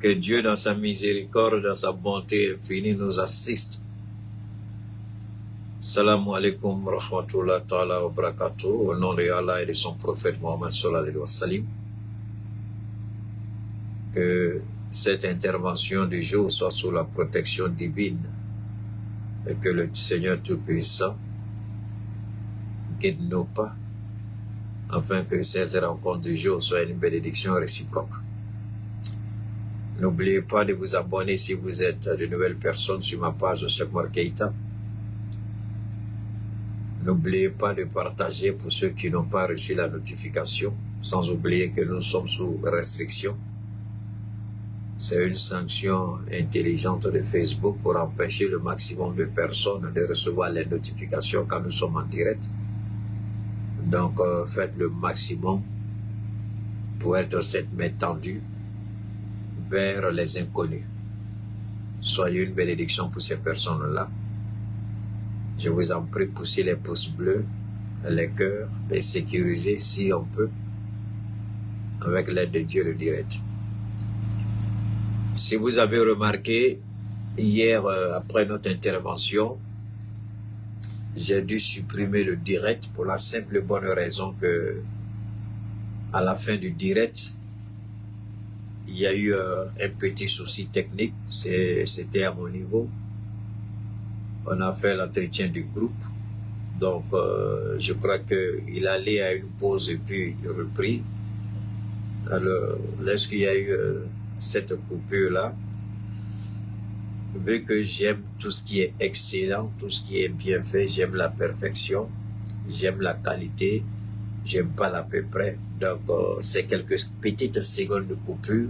Que Dieu, dans sa miséricorde, dans sa bonté infinie, nous assiste. Salam alaikum rahmatullah ta'ala wa barakatuh. Au nom de Allah et de son prophète Mohammed sallallahu alayhi wa sallam. Que cette intervention du jour soit sous la protection divine et que le Seigneur Tout-Puissant guide nos pas afin que cette rencontre du jour soit une bénédiction réciproque. N'oubliez pas de vous abonner si vous êtes de nouvelles personnes sur ma page de Cheikh Oumar Keïta. N'oubliez pas de partager pour ceux qui n'ont pas reçu la notification, sans oublier que nous sommes sous restriction. C'est une sanction intelligente de Facebook pour empêcher le maximum de personnes de recevoir les notifications quand nous sommes en direct. Donc, faites le maximum pour être cette main tendue vers les inconnus. Soyez une bénédiction pour ces personnes-là. Je vous en prie, poussez les pouces bleus, les cœurs, et sécurisez si on peut, avec l'aide de Dieu le direct. Si vous avez remarqué, hier, après notre intervention, j'ai dû supprimer le direct pour la simple et bonne raison que, à la fin du direct, il y a eu un petit souci technique, c'était à mon niveau. On a fait l'entretien du groupe, donc je crois qu'il allait à une pause et puis repris. Alors, lorsqu'il y a eu cette coupure-là, vu que j'aime tout ce qui est excellent, tout ce qui est bien fait, j'aime la perfection, j'aime la qualité, j'aime pas l'à peu près. Donc, ces quelques petites secondes de coupure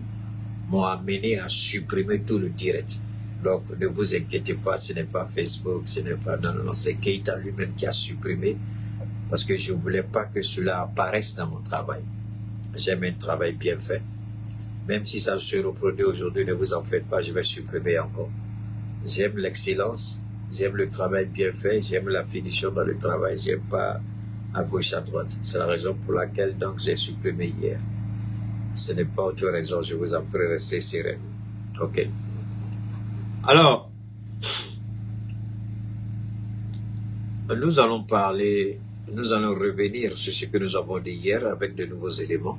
m'ont amené à supprimer tout le direct. Donc, ne vous inquiétez pas, ce n'est pas Facebook, ce n'est pas... Non, c'est Keïta lui-même qui a supprimé parce que je ne voulais pas que cela apparaisse dans mon travail. J'aime un travail bien fait. Même si ça se reproduit aujourd'hui, ne vous en faites pas, je vais supprimer encore. J'aime l'excellence, j'aime le travail bien fait, j'aime la finition dans le travail, j'aime pas à gauche, à droite. C'est la raison pour laquelle donc j'ai supprimé hier. Ce n'est pas autre raison, je vous en prie, restez serein. Ok. Alors, nous allons revenir sur ce que nous avons dit hier avec de nouveaux éléments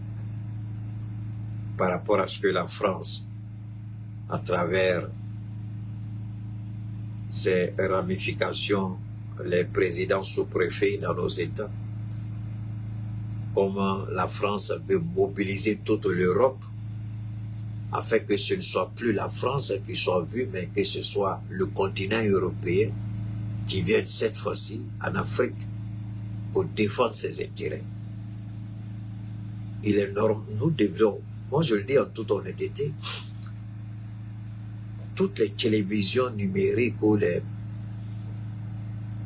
par rapport à ce que la France, à travers ses ramifications, les présidents sous-préfets dans nos États, comment la France veut mobiliser toute l'Europe afin que ce ne soit plus la France qui soit vue, mais que ce soit le continent européen qui vienne cette fois-ci en Afrique pour défendre ses intérêts. Il est normal, nous devons, moi je le dis en toute honnêteté, toutes les télévisions numériques ou les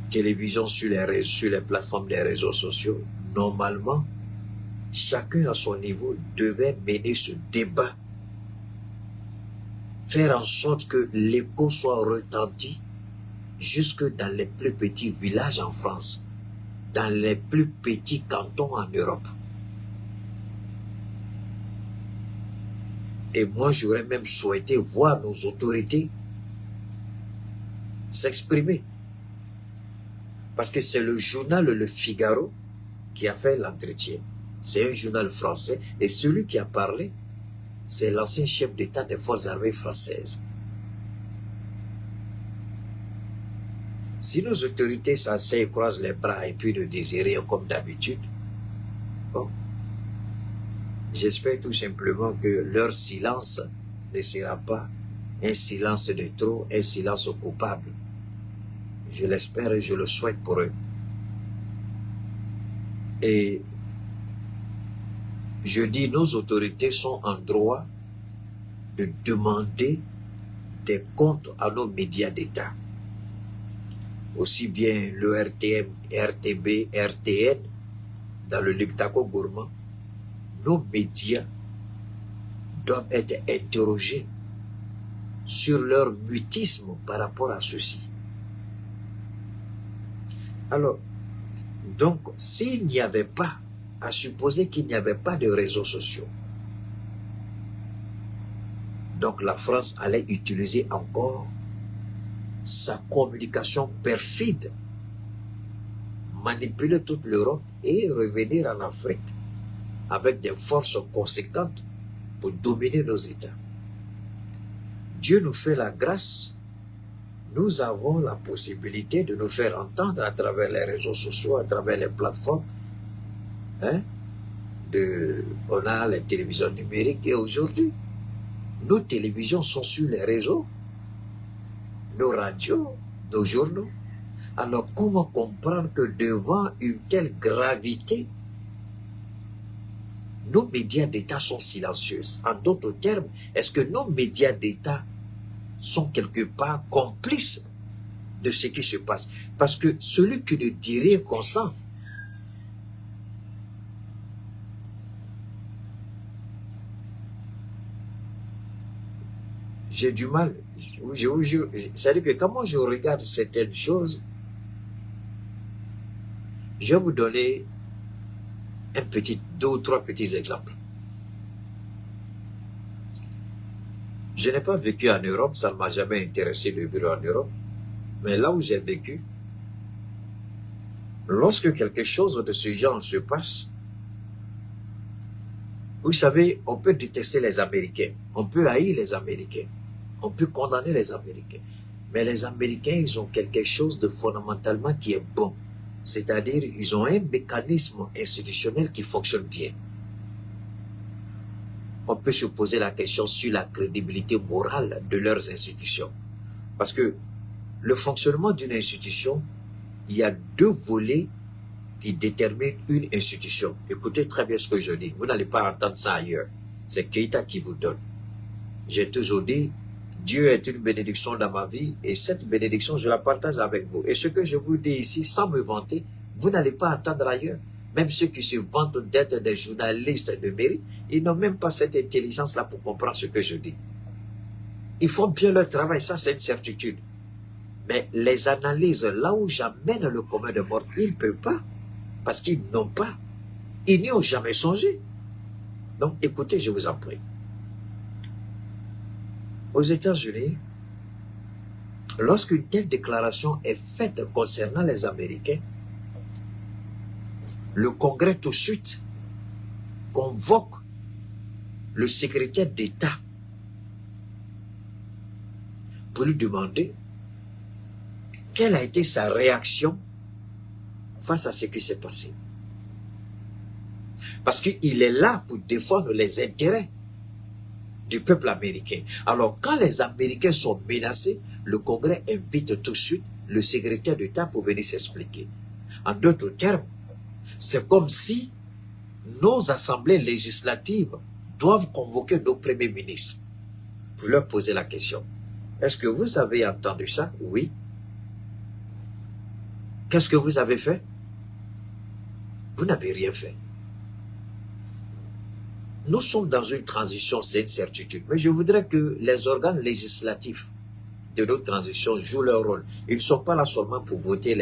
télévisions sur les plateformes des réseaux sociaux, normalement, chacun à son niveau devait mener ce débat, faire en sorte que l'écho soit retenti jusque dans les plus petits villages en France, dans les plus petits cantons en Europe. Et moi, j'aurais même souhaité voir nos autorités s'exprimer. Parce que c'est le journal Le Figaro qui a fait l'entretien. C'est un journal français et celui qui a parlé, c'est l'ancien chef d'État des forces armées françaises. Si nos autorités s'asseyent, croisent les bras et puis ne disent rien comme d'habitude, bon, j'espère tout simplement que leur silence ne sera pas un silence de trop, un silence coupable. Je l'espère et je le souhaite pour eux. Et je dis, nos autorités sont en droit de demander des comptes à nos médias d'État. Aussi bien le RTM, RTB, RTN, dans le Liptako gourmand, nos médias doivent être interrogés sur leur mutisme par rapport à ceci. Alors, donc, s'il n'y avait pas, à supposer qu'il n'y avait pas de réseaux sociaux, Donc la France allait utiliser encore sa communication perfide, manipuler toute l'Europe et revenir en Afrique avec des forces conséquentes pour dominer nos États. Dieu nous fait la grâce. Nous avons la possibilité de nous faire entendre à travers les réseaux sociaux, à travers les plateformes. On a les télévisions numériques et aujourd'hui, nos télévisions sont sur les réseaux, nos radios, nos journaux. Alors comment comprendre que devant une telle gravité, nos médias d'État sont silencieux? En d'autres termes, est-ce que nos médias d'État sont quelque part complices de ce qui se passe? Parce que celui qui ne dit rien consent. J'ai du mal. C'est-à-dire que comment je regarde certaines choses, je vais vous donner deux ou trois petits exemples. Je n'ai pas vécu en Europe, ça ne m'a jamais intéressé de vivre en Europe. Mais là où j'ai vécu, lorsque quelque chose de ce genre se passe, vous savez, on peut détester les Américains, on peut haïr les Américains, on peut condamner les Américains. Mais les Américains, ils ont quelque chose de fondamentalement qui est bon. C'est-à-dire, ils ont un mécanisme institutionnel qui fonctionne bien. On peut se poser la question sur la crédibilité morale de leurs institutions. Parce que le fonctionnement d'une institution, il y a deux volets qui déterminent une institution. Écoutez très bien ce que je dis. Vous n'allez pas entendre ça ailleurs. C'est Keïta qui vous donne. J'ai toujours dit, Dieu est une bénédiction dans ma vie et cette bénédiction, je la partage avec vous. Et ce que je vous dis ici, sans me vanter, vous n'allez pas entendre ailleurs. Même ceux qui se vantent d'être des journalistes de mérite, ils n'ont même pas cette intelligence-là pour comprendre ce que je dis. Ils font bien leur travail, ça c'est une certitude. Mais les analyses, là où j'amène le commun de mort, ils ne peuvent pas. Parce qu'ils n'ont pas. Ils n'y ont jamais songé. Donc écoutez, je vous en prie. Aux États-Unis, lorsqu'une telle déclaration est faite concernant les Américains, le Congrès tout de suite convoque le secrétaire d'État pour lui demander quelle a été sa réaction face à ce qui s'est passé. Parce qu'il est là pour défendre les intérêts du peuple américain. Alors, quand les Américains sont menacés, le Congrès invite tout de suite le secrétaire d'État pour venir s'expliquer. En d'autres termes, c'est comme si nos assemblées législatives doivent convoquer nos premiers ministres pour leur poser la question. Est-ce que vous avez entendu ça? Oui. Qu'est-ce que vous avez fait? Vous n'avez rien fait. Nous sommes dans une transition, c'est une certitude. Mais je voudrais que les organes législatifs de notre transition jouent leur rôle. Ils ne sont pas là seulement pour voter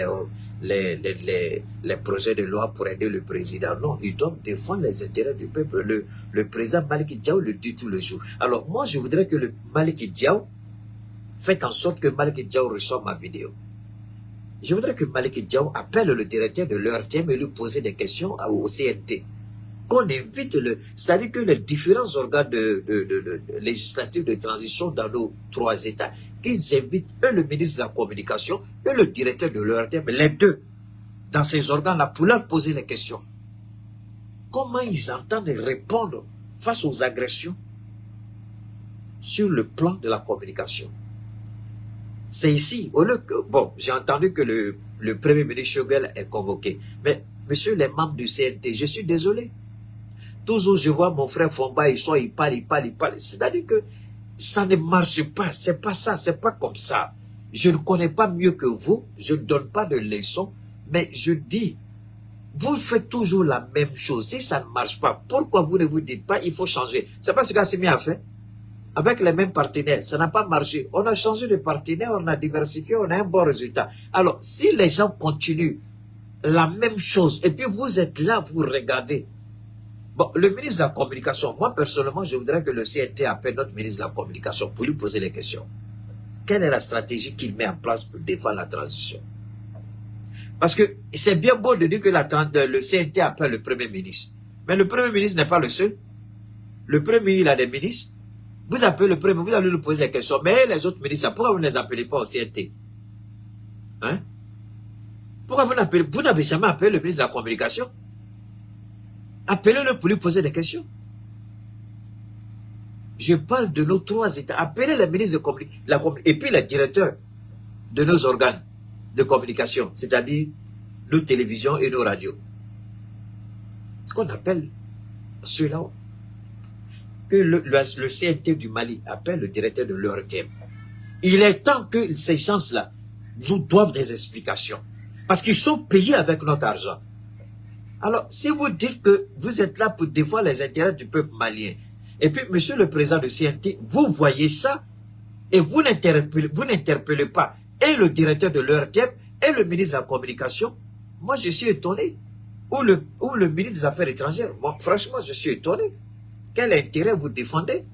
les projets de loi pour aider le président. Non, ils doivent défendre les intérêts du peuple. Le président Maliki Diaw le dit tous les jours. Alors moi, je voudrais que le Maliki Diaw, faites en sorte que Maliki Diaw reçoive ma vidéo. Je voudrais que Maliki Diaw appelle le directeur de l'ERTM et lui poser des questions au CNT. Qu'on invite c'est-à-dire que les différents organes législatifs de transition dans nos trois États, qu'ils invitent eux, le ministre de la Communication, et le directeur de l'ERTM, les deux, dans ces organes-là, pour leur poser les questions. Comment ils entendent répondre face aux agressions sur le plan de la communication? C'est ici, au lieu que, bon, j'ai entendu que le premier ministre Choguel est convoqué, mais monsieur les membres du CNT, je suis désolé. Toujours je vois mon frère Fomba, il parle. C'est-à-dire que ça ne marche pas, c'est pas ça, c'est pas comme ça. Je ne connais pas mieux que vous, je ne donne pas de leçons, mais je dis, vous faites toujours la même chose. Si ça ne marche pas, pourquoi vous ne vous dites pas, il faut changer? C'est pas ce qu'Assimi a fait. Avec les mêmes partenaires, ça n'a pas marché. On a changé de partenaire, on a diversifié, on a un bon résultat. Alors, si les gens continuent la même chose, et puis vous êtes là, vous regardez, Bon, le ministre de la Communication, moi personnellement, je voudrais que le CNT appelle notre ministre de la Communication pour lui poser les questions. Quelle est la stratégie qu'il met en place pour défendre la transition? Parce que c'est bien beau de dire que le CNT appelle le Premier ministre. Mais le Premier ministre n'est pas le seul. Le Premier ministre, il a des ministres. Vous appelez le Premier, vous allez lui poser des questions. Mais les autres ministres, pourquoi vous ne les appelez pas au CNT? Hein? Pourquoi vous n'avez jamais appelé le ministre de la Communication? Appelez-le pour lui poser des questions. Je parle de nos 3 États. Appelez le ministre de communication et puis les directeurs de nos organes de communication, c'est-à-dire nos télévisions et nos radios. Ce qu'on appelle ceux-là, que le CNT du Mali appelle le directeur de l'ERTM. Il est temps que ces gens-là nous doivent des explications. Parce qu'ils sont payés avec notre argent. Alors, si vous dites que vous êtes là pour défendre les intérêts du peuple malien, et puis, monsieur le président du CNT, vous voyez ça, et vous n'interpellez pas et le directeur de l'ERTM et le ministre de la Communication, moi je suis étonné. Ou le ministre des Affaires étrangères, moi franchement je suis étonné. Quel intérêt vous défendez?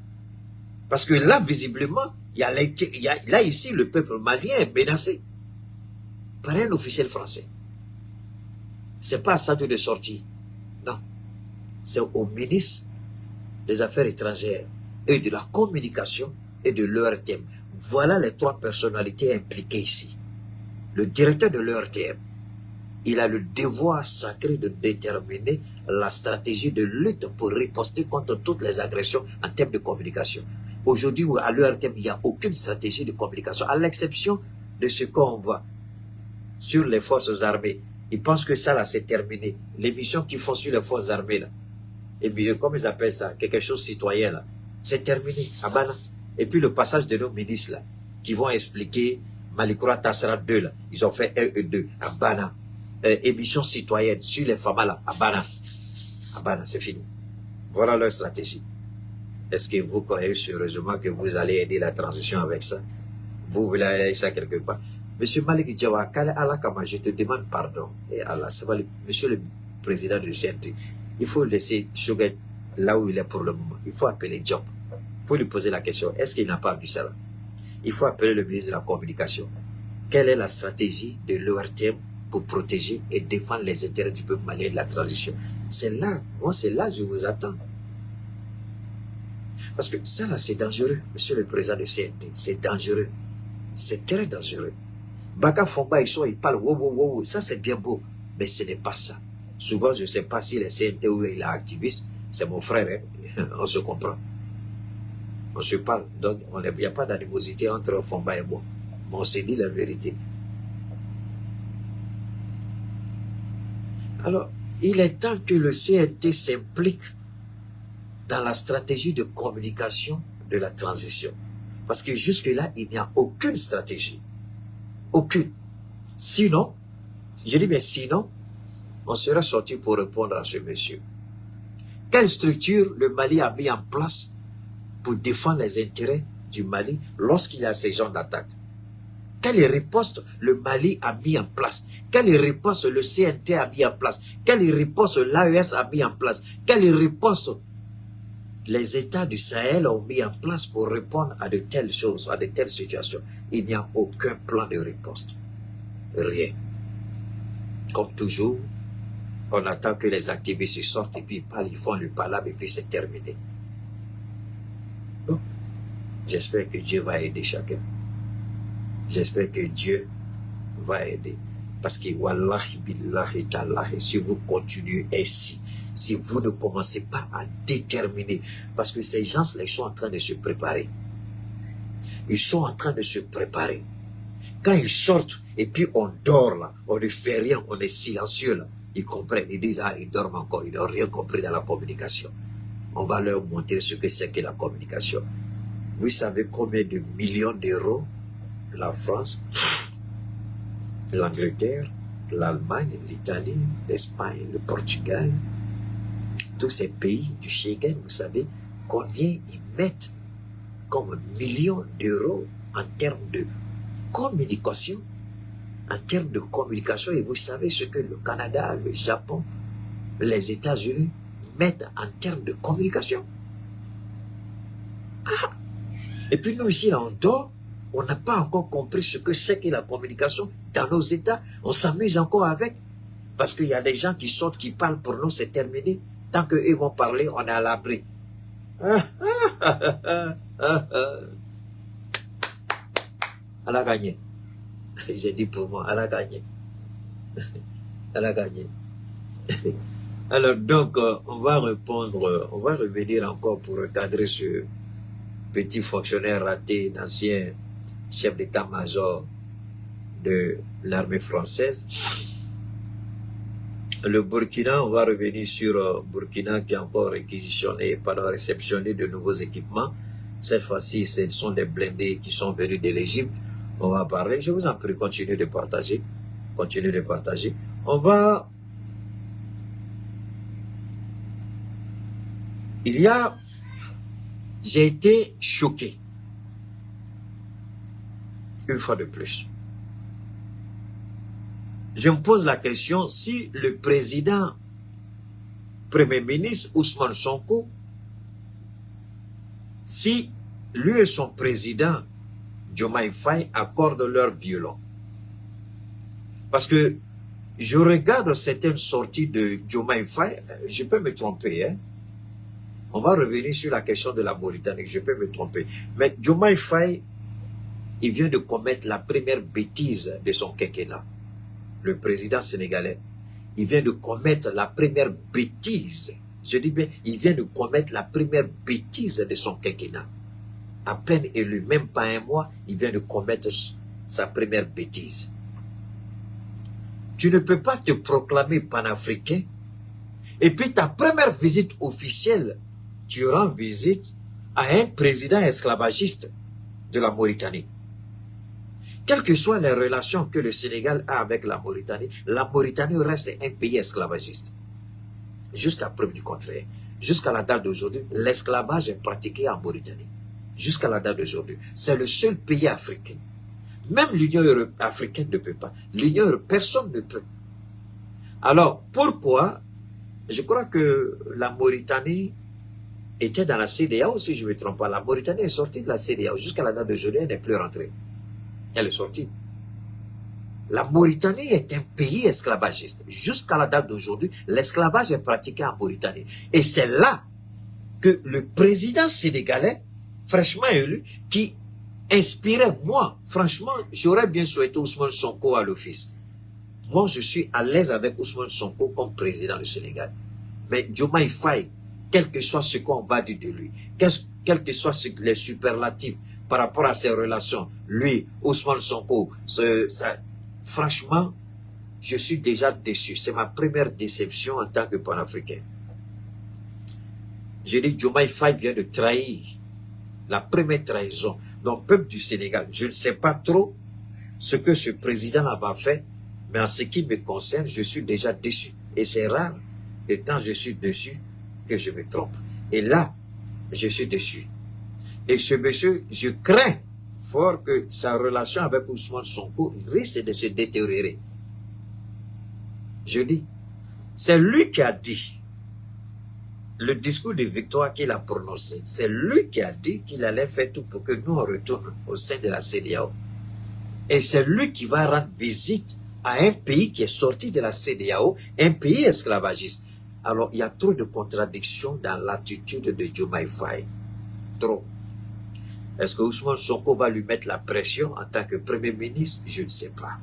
Parce que là, visiblement, là ici, le peuple malien est menacé par un officiel français. C'est pas à ça de sortir. Non. C'est au ministre des Affaires étrangères et de la Communication et de l'ERTM. Voilà les 3 personnalités impliquées ici. Le directeur de l'ERTM, il a le devoir sacré de déterminer la stratégie de lutte pour riposter contre toutes les agressions en termes de communication. Aujourd'hui, à l'ERTM, il n'y a aucune stratégie de communication, à l'exception de ce qu'on voit sur les forces armées. Ils pensent que ça, là, c'est terminé. L'émission qu'ils font sur les forces armées, là, et puis, comme ils appellent ça, quelque chose de citoyen, là, c'est terminé, à Bana. Et puis, le passage de nos ministres, là, qui vont expliquer Malikoura Tassara 2, là, ils ont fait 1 et 2, à Bana. Émission citoyenne sur les femmes, là, à Bana. À Bana, c'est fini. Voilà leur stratégie. Est-ce que vous croyez sérieusement que vous allez aider la transition avec ça? Vous voulez aller ça quelque part? Monsieur Malik Diawa, Kale Alakama, je te demande pardon. Et Allah, ça va, monsieur le président du CNT, il faut laisser Choguet là où il est pour le moment. Il faut appeler Diop. Il faut lui poser la question. Est-ce qu'il n'a pas vu ça là? Il faut appeler le ministre de la Communication. Quelle est la stratégie de l'ORTM pour protéger et défendre les intérêts du peuple malien de la transition? C'est là, moi c'est là que je vous attends. Parce que ça là c'est dangereux, monsieur le président du CNT. C'est dangereux. C'est très dangereux. Baka Fomba, ils parlent wow, wow, wow. Ça c'est bien beau, mais ce n'est pas ça. Souvent, je ne sais pas si les CNT ou il est activiste, c'est mon frère, hein? On se comprend. On se parle, donc il n'y a pas d'animosité entre Fomba et moi. Mais on s'est dit la vérité. Alors, il est temps que le CNT s'implique dans la stratégie de communication de la transition. Parce que jusque-là, il n'y a aucune stratégie. Aucune. Sinon, je dis bien sinon, on sera sorti pour répondre à ce monsieur. Quelle structure le Mali a mis en place pour défendre les intérêts du Mali lorsqu'il y a ces genres d'attaques? Quelle riposte le Mali a mis en place? Quelle riposte le CNT a mis en place? Quelle riposte l'AES a mis en place? Quelle riposte les États du Sahel ont mis en place pour répondre à de telles choses, à de telles situations? Il n'y a aucun plan de riposte. Rien. Comme toujours, on attend que les activistes sortent et puis ils parlent, ils font le palabre et puis c'est terminé. Bon, j'espère que Dieu va aider chacun. J'espère que Dieu va aider. Parce que, wallahi, billahi, tallahi, si vous continuez ainsi, si vous ne commencez pas à déterminer, parce que ces gens-là, ils sont en train de se préparer. Ils sont en train de se préparer. Quand ils sortent, et puis on dort là, on ne fait rien, on est silencieux là, ils comprennent, ils disent, ah, ils dorment encore, ils n'ont rien compris dans la communication. On va leur montrer ce que c'est que la communication. Vous savez combien de millions d'euros la France, l'Angleterre, l'Allemagne, l'Italie, l'Espagne, le Portugal, tous ces pays du Schengen, vous savez combien ils mettent comme millions d'euros en termes de communication, et vous savez ce que le Canada, le Japon, les États-Unis mettre en termes de communication. Ah. Et puis nous ici, là, on dort, on n'a pas encore compris ce que c'est que la communication dans nos États. On s'amuse encore avec. Parce qu'il y a des gens qui sortent, qui parlent pour nous, c'est terminé. Tant qu'eux vont parler, on est à l'abri. Elle a gagné. J'ai dit pour moi, elle a gagné. Elle a gagné. Alors donc, on va répondre, on va revenir encore pour recadrer ce petit fonctionnaire raté, d'ancien chef d'état-major de l'armée française. Le Burkina, on va revenir sur Burkina qui a encore réquisitionné et pardon, réceptionné de nouveaux équipements. Cette fois-ci, ce sont des blindés qui sont venus de l'Égypte. On va parler. Je vous en prie, continuez de partager. Continuez de partager. On va... J'ai été choqué. Une fois de plus. Je me pose la question, si le président, Premier ministre Ousmane Sonko, si lui et son président, Diomaye Faye, accordent leur violon. Parce que je regarde certaines sorties de Diomaye Faye, je peux me tromper, hein. On va revenir sur la question de la Mauritanie, je peux me tromper. Mais Diomaye Faye, il vient de commettre la première bêtise de son quinquennat. Le président sénégalais, il vient de commettre la première bêtise. Je dis bien, il vient de commettre la première bêtise de son quinquennat. À peine élu, même pas un mois, il vient de commettre sa première bêtise. Tu ne peux pas te proclamer panafricain et puis ta première visite officielle, tu rends visite à un président esclavagiste de la Mauritanie. Quelles que soient les relations que le Sénégal a avec la Mauritanie reste un pays esclavagiste. Jusqu'à preuve du contraire. Jusqu'à la date d'aujourd'hui, l'esclavage est pratiqué en Mauritanie. Jusqu'à la date d'aujourd'hui. C'est le seul pays africain. Même l'Union africaine ne peut pas. L'Union européenne, personne ne peut. Alors, pourquoi? Je crois que la Mauritanie était dans la CEDEAO, si je ne me trompe pas. La Mauritanie est sortie de la CEDEAO. Jusqu'à la date d'aujourd'hui, elle n'est plus rentrée. Elle est sortie. La Mauritanie est un pays esclavagiste. Jusqu'à la date d'aujourd'hui, l'esclavage est pratiqué en Mauritanie. Et c'est là que le président sénégalais, fraîchement élu, qui inspirait, moi, franchement, j'aurais bien souhaité Ousmane Sonko à l'office. Moi, je suis à l'aise avec Ousmane Sonko comme président du Sénégal. Mais Diomaye Faye, quel que soit ce qu'on va dire de lui, quels que soient les superlatifs, par rapport à ses relations, lui, Ousmane Sonko, franchement, je suis déjà déçu. C'est ma première déception en tant que panafricain. Je dis, Diomaye Faye vient de trahir la première trahison. Donc, peuple du Sénégal, je ne sais pas trop ce que ce président va fait, mais en ce qui me concerne, je suis déjà déçu. Et c'est rare que quand je suis déçu, que je me trompe. Et là, je suis déçu. Et ce monsieur, je crains fort que sa relation avec Ousmane Sonko risque de se détériorer. Je dis, c'est lui qui a dit, le discours de victoire qu'il a prononcé, c'est lui qui a dit qu'il allait faire tout pour que nous on retourne au sein de la CEDEAO. Et c'est lui qui va rendre visite à un pays qui est sorti de la CEDEAO, un pays esclavagiste. Alors, il y a trop de contradictions dans l'attitude de Diomaye Faye. Trop. Est-ce que Ousmane Sonko va lui mettre la pression en tant que Premier ministre? Je ne sais pas.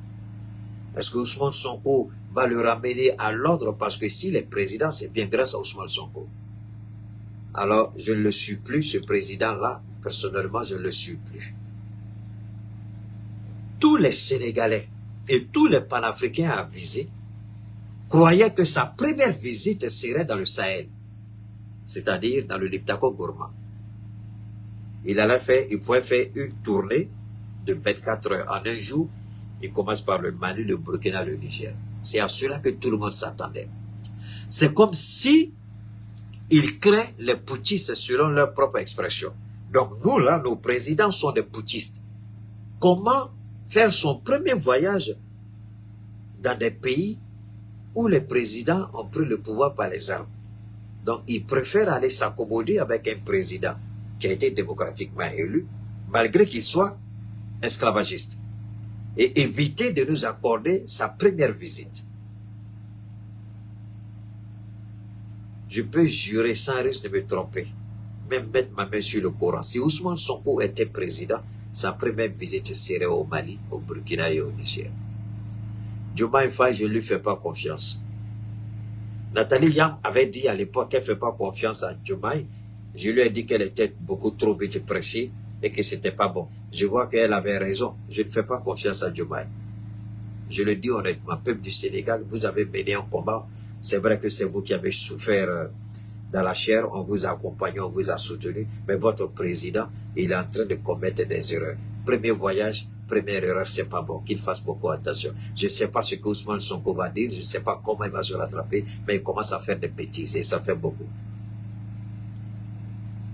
Est-ce que Ousmane Sonko va le ramener à l'ordre? Parce que s'il est président, c'est bien grâce à Ousmane Sonko. Alors, je ne le suis plus, ce président-là. Personnellement, je ne le suis plus. Tous les Sénégalais et tous les panafricains avisés croyaient que sa première visite serait dans le Sahel, c'est-à-dire dans le Liptako Gourma. Il pouvait faire une tournée de 24 heures. En un jour, il commence par le Mali, le Burkina, le Niger. C'est à cela que tout le monde s'attendait. C'est comme si il crée les putschistes selon leur propre expression. Donc nous, là, nos présidents sont des putschistes. Comment faire son premier voyage dans des pays où les présidents ont pris le pouvoir par les armes? Donc, il préfère aller s'accommoder avec un président qui a été démocratiquement élu, malgré qu'il soit esclavagiste, et éviter de nous accorder sa première visite. Je peux jurer sans risque de me tromper, même mettre ma main sur le Coran. Si Ousmane Sonko était président, sa première visite serait au Mali, au Burkina et au Niger. Diomaye Faye, je ne lui fais pas confiance. Nathalie Yam avait dit à l'époque qu'elle ne fait pas confiance à Diomaye. Je lui ai dit qu'elle était beaucoup trop vite pressée et que ce n'était pas bon. Je vois qu'elle avait raison. Je ne fais pas confiance à Diomaye. Je le dis honnêtement, peuple du Sénégal, vous avez mené un combat. C'est vrai que c'est vous qui avez souffert dans la chair. On vous a accompagné, on vous a soutenu. Mais votre président, il est en train de commettre des erreurs. Premier voyage, première erreur, c'est pas bon. Qu'il fasse beaucoup attention. Je ne sais pas ce que Ousmane Sonko va dire. Je ne sais pas comment il va se rattraper. Mais il commence à faire des bêtises et ça fait beaucoup.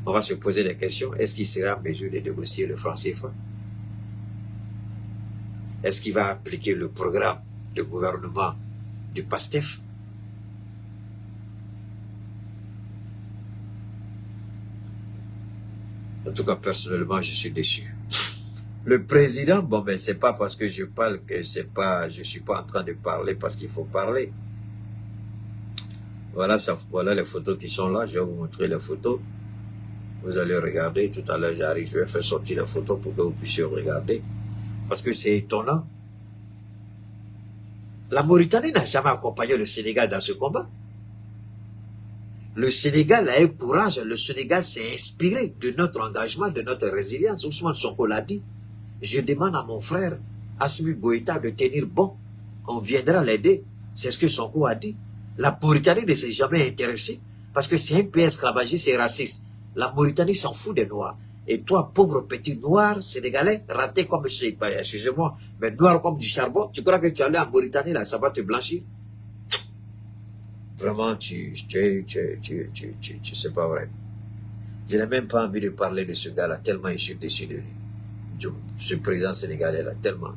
On va se poser des questions. Est-ce qu'il sera en mesure de négocier le franc CFA? Est-ce qu'il va appliquer le programme de gouvernement du PASTEF? En tout cas, personnellement, je suis déçu. Le président, bon, ben, c'est pas parce que je parle que c'est pas, je suis pas en train de parler parce qu'il faut parler. Voilà, voilà les photos qui sont là. Je vais vous montrer les photos. Vous allez regarder. Tout à l'heure, j'arrive, je vais faire sortir les photos pour que vous puissiez regarder. Parce que c'est étonnant. La Mauritanie n'a jamais accompagné le Sénégal dans ce combat. Le Sénégal a eu courage. Le Sénégal s'est inspiré de notre engagement, de notre résilience. Ousmane Sonko l'a dit. Je demande à mon frère Assimi Goïta de tenir bon. On viendra l'aider. C'est ce que Sonko a dit. La Mauritanie ne s'est jamais intéressée parce que c'est un pays esclavagiste et raciste. La Mauritanie s'en fout des Noirs. Et toi, pauvre petit noir sénégalais, raté comme je sais pas, excusez-moi, mais noir comme du charbon, tu crois que tu allais en Mauritanie, là, ça va te blanchir? Vraiment, c'est pas vrai. Je n'ai même pas envie de parler de ce gars-là, tellement je suis déçu de lui. Ce président sénégalais-là, tellement.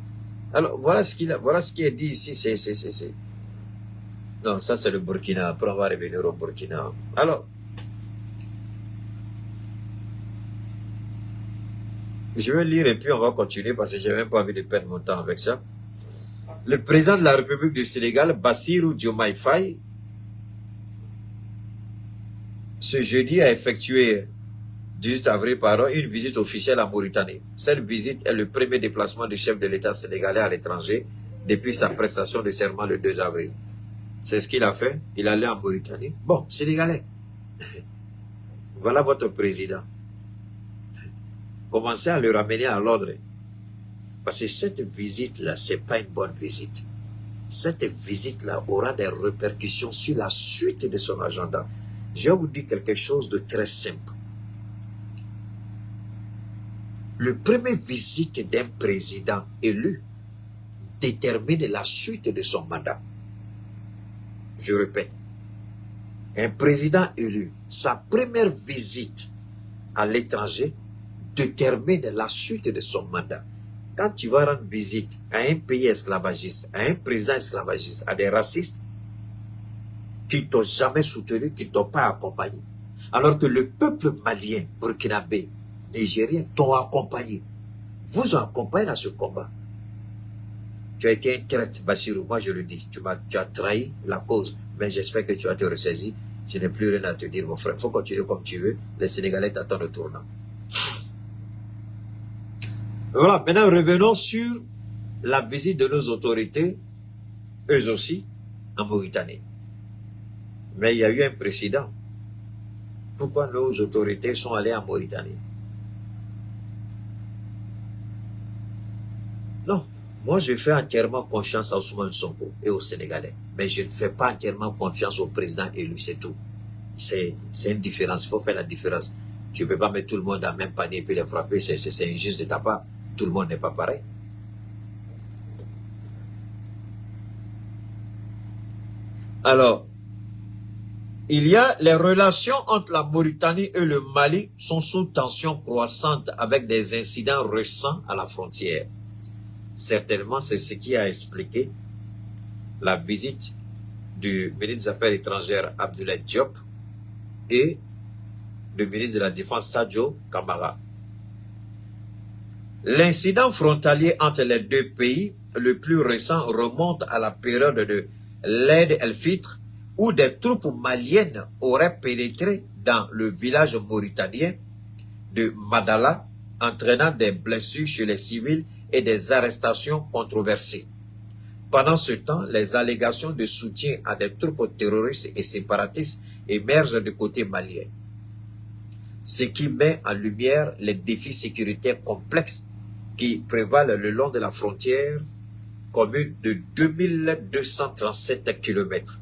Alors, voilà ce qui est dit ici, Non, ça c'est le Burkina, après on va revenir au Burkina. Alors, je vais lire et puis on va continuer parce que je n'ai même pas envie de perdre mon temps avec ça. Le président de la République du Sénégal, Bassirou Diomaye Faye, ce jeudi a effectué, 18 avril, une visite officielle en Mauritanie. Cette visite est le premier déplacement du chef de l'État sénégalais à l'étranger depuis sa prestation de serment le 2 avril. C'est ce qu'il a fait. Il allait en Mauritanie. Bon, Sénégalais, voilà votre président. Commencez à le ramener à l'ordre. Parce que cette visite-là, ce n'est pas une bonne visite. Cette visite-là aura des répercussions sur la suite de son agenda. Je vais vous dire quelque chose de très simple. Le premier visite d'un président élu détermine la suite de son mandat. Je répète, un président élu, sa première visite à l'étranger détermine la suite de son mandat. Quand tu vas rendre visite à un pays esclavagiste, à un président esclavagiste, à des racistes qui ne t'ont jamais soutenu, qui ne t'ont pas accompagné, alors que le peuple malien, burkinabé, nigérien t'ont accompagné, vous ont accompagné dans ce combat. Tu as été un traître, Bassirou, moi je le dis, tu as trahi la cause, mais j'espère que tu vas te ressaisir. Je n'ai plus rien à te dire, mon frère. Il faut continuer comme tu veux. Les Sénégalais t'attendent au tournant. Voilà, maintenant revenons sur la visite de nos autorités, eux aussi, en Mauritanie. Mais il y a eu un précédent. Pourquoi nos autorités sont allées en Mauritanie? Non, moi je fais entièrement confiance à Ousmane Sonko et aux Sénégalais. Mais je ne fais pas entièrement confiance au président élu, c'est tout. C'est une différence, il faut faire la différence. Tu ne peux pas mettre tout le monde dans le même panier et puis les frapper, c'est injuste de ta part. Tout le monde n'est pas pareil. Alors, il y a les relations entre la Mauritanie et le Mali sont sous tension croissante avec des incidents récents à la frontière. Certainement, c'est ce qui a expliqué la visite du ministre des Affaires étrangères Abdoulaye Diop et le ministre de la Défense Sadio Kamara. L'incident frontalier entre les deux pays, le plus récent, remonte à la période de l'Aïd el-Fitr, où des troupes maliennes auraient pénétré dans le village mauritanien de Madala, entraînant des blessures chez les civils et des arrestations controversées. Pendant ce temps, les allégations de soutien à des troupes terroristes et séparatistes émergent du côté malien, ce qui met en lumière les défis sécuritaires complexes qui prévalent le long de la frontière commune de 2237 km.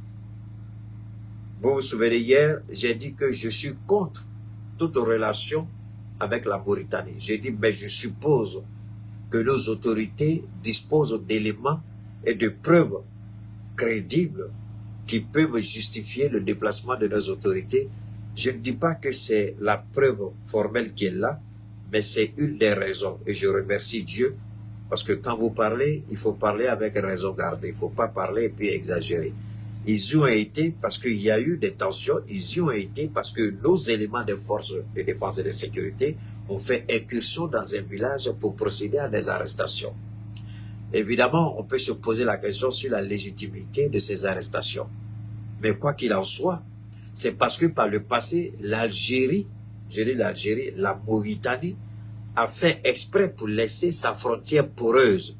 Vous vous souvenez, hier, j'ai dit que je suis contre toute relation avec la Mauritanie. J'ai dit, mais je suppose que nos autorités disposent d'éléments et de preuves crédibles qui peuvent justifier le déplacement de nos autorités. Je ne dis pas que c'est la preuve formelle qui est là, mais c'est une des raisons. Et je remercie Dieu, parce que quand vous parlez, il faut parler avec raison gardée. Il ne faut pas parler et puis exagérer. Ils y ont été parce qu'il y a eu des tensions, ils y ont été parce que nos éléments de force de défense et de sécurité ont fait incursion dans un village pour procéder à des arrestations. Évidemment, on peut se poser la question sur la légitimité de ces arrestations. Mais quoi qu'il en soit, c'est parce que par le passé, l'Algérie, je dis l'Algérie, la Mauritanie, a fait exprès pour laisser sa frontière poreuse,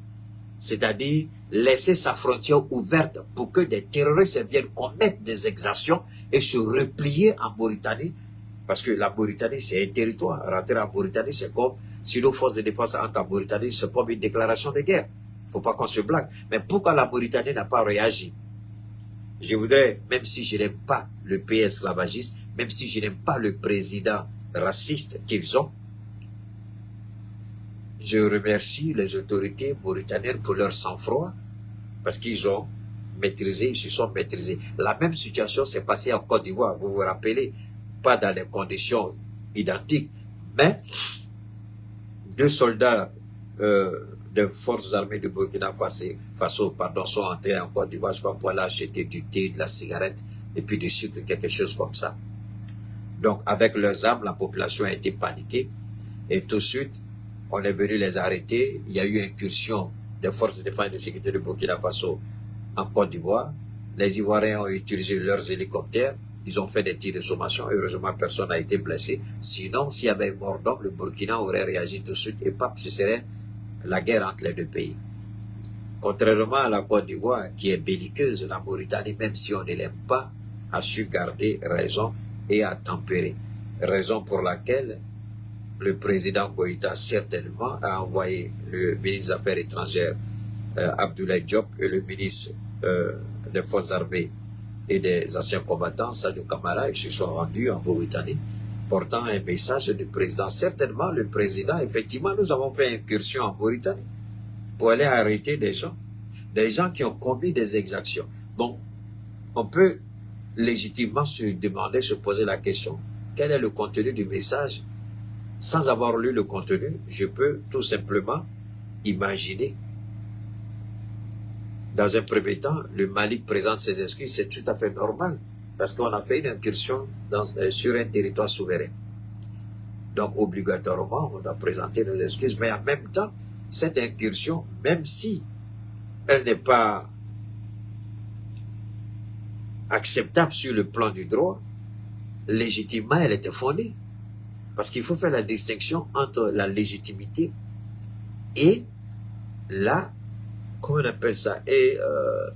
c'est-à-dire laisser sa frontière ouverte pour que des terroristes viennent commettre des exactions et se replier en Mauritanie, parce que la Mauritanie, c'est un territoire. Rentrer en Mauritanie, c'est comme si nos forces de défense entrent en Mauritanie, c'est comme une déclaration de guerre. Il ne faut pas qu'on se blague. Mais pourquoi la Mauritanie n'a pas réagi? Je voudrais, même si je n'aime pas le pays esclavagiste, même si je n'aime pas le président raciste qu'ils ont, je remercie les autorités mauritaniennes pour leur sang-froid, parce qu'ils ont maîtrisé, ils se sont maîtrisés. La même situation s'est passée en Côte d'Ivoire, vous vous rappelez, pas dans des conditions identiques, mais deux soldats des forces armées de Burkina Faso sont entrés en Côte d'Ivoire, je crois, pour aller acheter du thé, de la cigarette, et puis du sucre, quelque chose comme ça. Donc, avec leurs armes, la population a été paniquée, et tout de suite, on est venu les arrêter. Il y a eu incursion des forces de défense et de sécurité de Burkina Faso en Côte d'Ivoire. Les Ivoiriens ont utilisé leurs hélicoptères. Ils ont fait des tirs de sommation. Heureusement, personne n'a été blessé. Sinon, s'il y avait un mort d'homme, le Burkina aurait réagi tout de suite et pas, ce serait la guerre entre les deux pays. Contrairement à la Côte d'Ivoire, qui est belliqueuse, la Mauritanie, même si on ne l'aime pas, a su garder raison et a tempéré. Raison pour laquelle le président Goïta, certainement, a envoyé le ministre des Affaires étrangères, Abdoulaye Diop, et le ministre des Forces armées et des anciens combattants, Sadio Kamara, ils se sont rendus en Mauritanie, portant un message du président. Certainement, le président, effectivement, nous avons fait incursion en Mauritanie pour aller arrêter des gens qui ont commis des exactions. Donc, on peut légitimement se demander, se poser la question, quel est le contenu du message? Sans avoir lu le contenu, je peux tout simplement imaginer. Dans un premier temps, le Mali présente ses excuses, c'est tout à fait normal, parce qu'on a fait une incursion sur un territoire souverain. Donc, obligatoirement, on doit présenter nos excuses, mais en même temps, cette incursion, même si elle n'est pas acceptable sur le plan du droit, légitimement, elle était fondée. Parce qu'il faut faire la distinction entre la légitimité et comment on appelle ça, et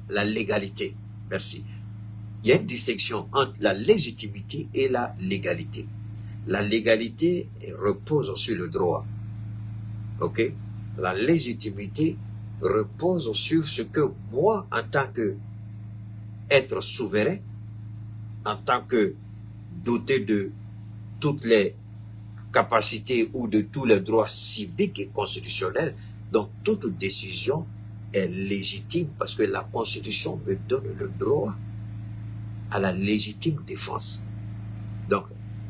la légalité. Merci. Il y a une distinction entre la légitimité et la légalité. La légalité repose sur le droit. Ok? La légitimité repose sur ce que moi, en tant que être souverain, en tant que doté de toutes les capacités ou de tous les droits civiques et constitutionnels, donc toute décision est légitime parce que la Constitution me donne le droit à la légitime défense. Donc,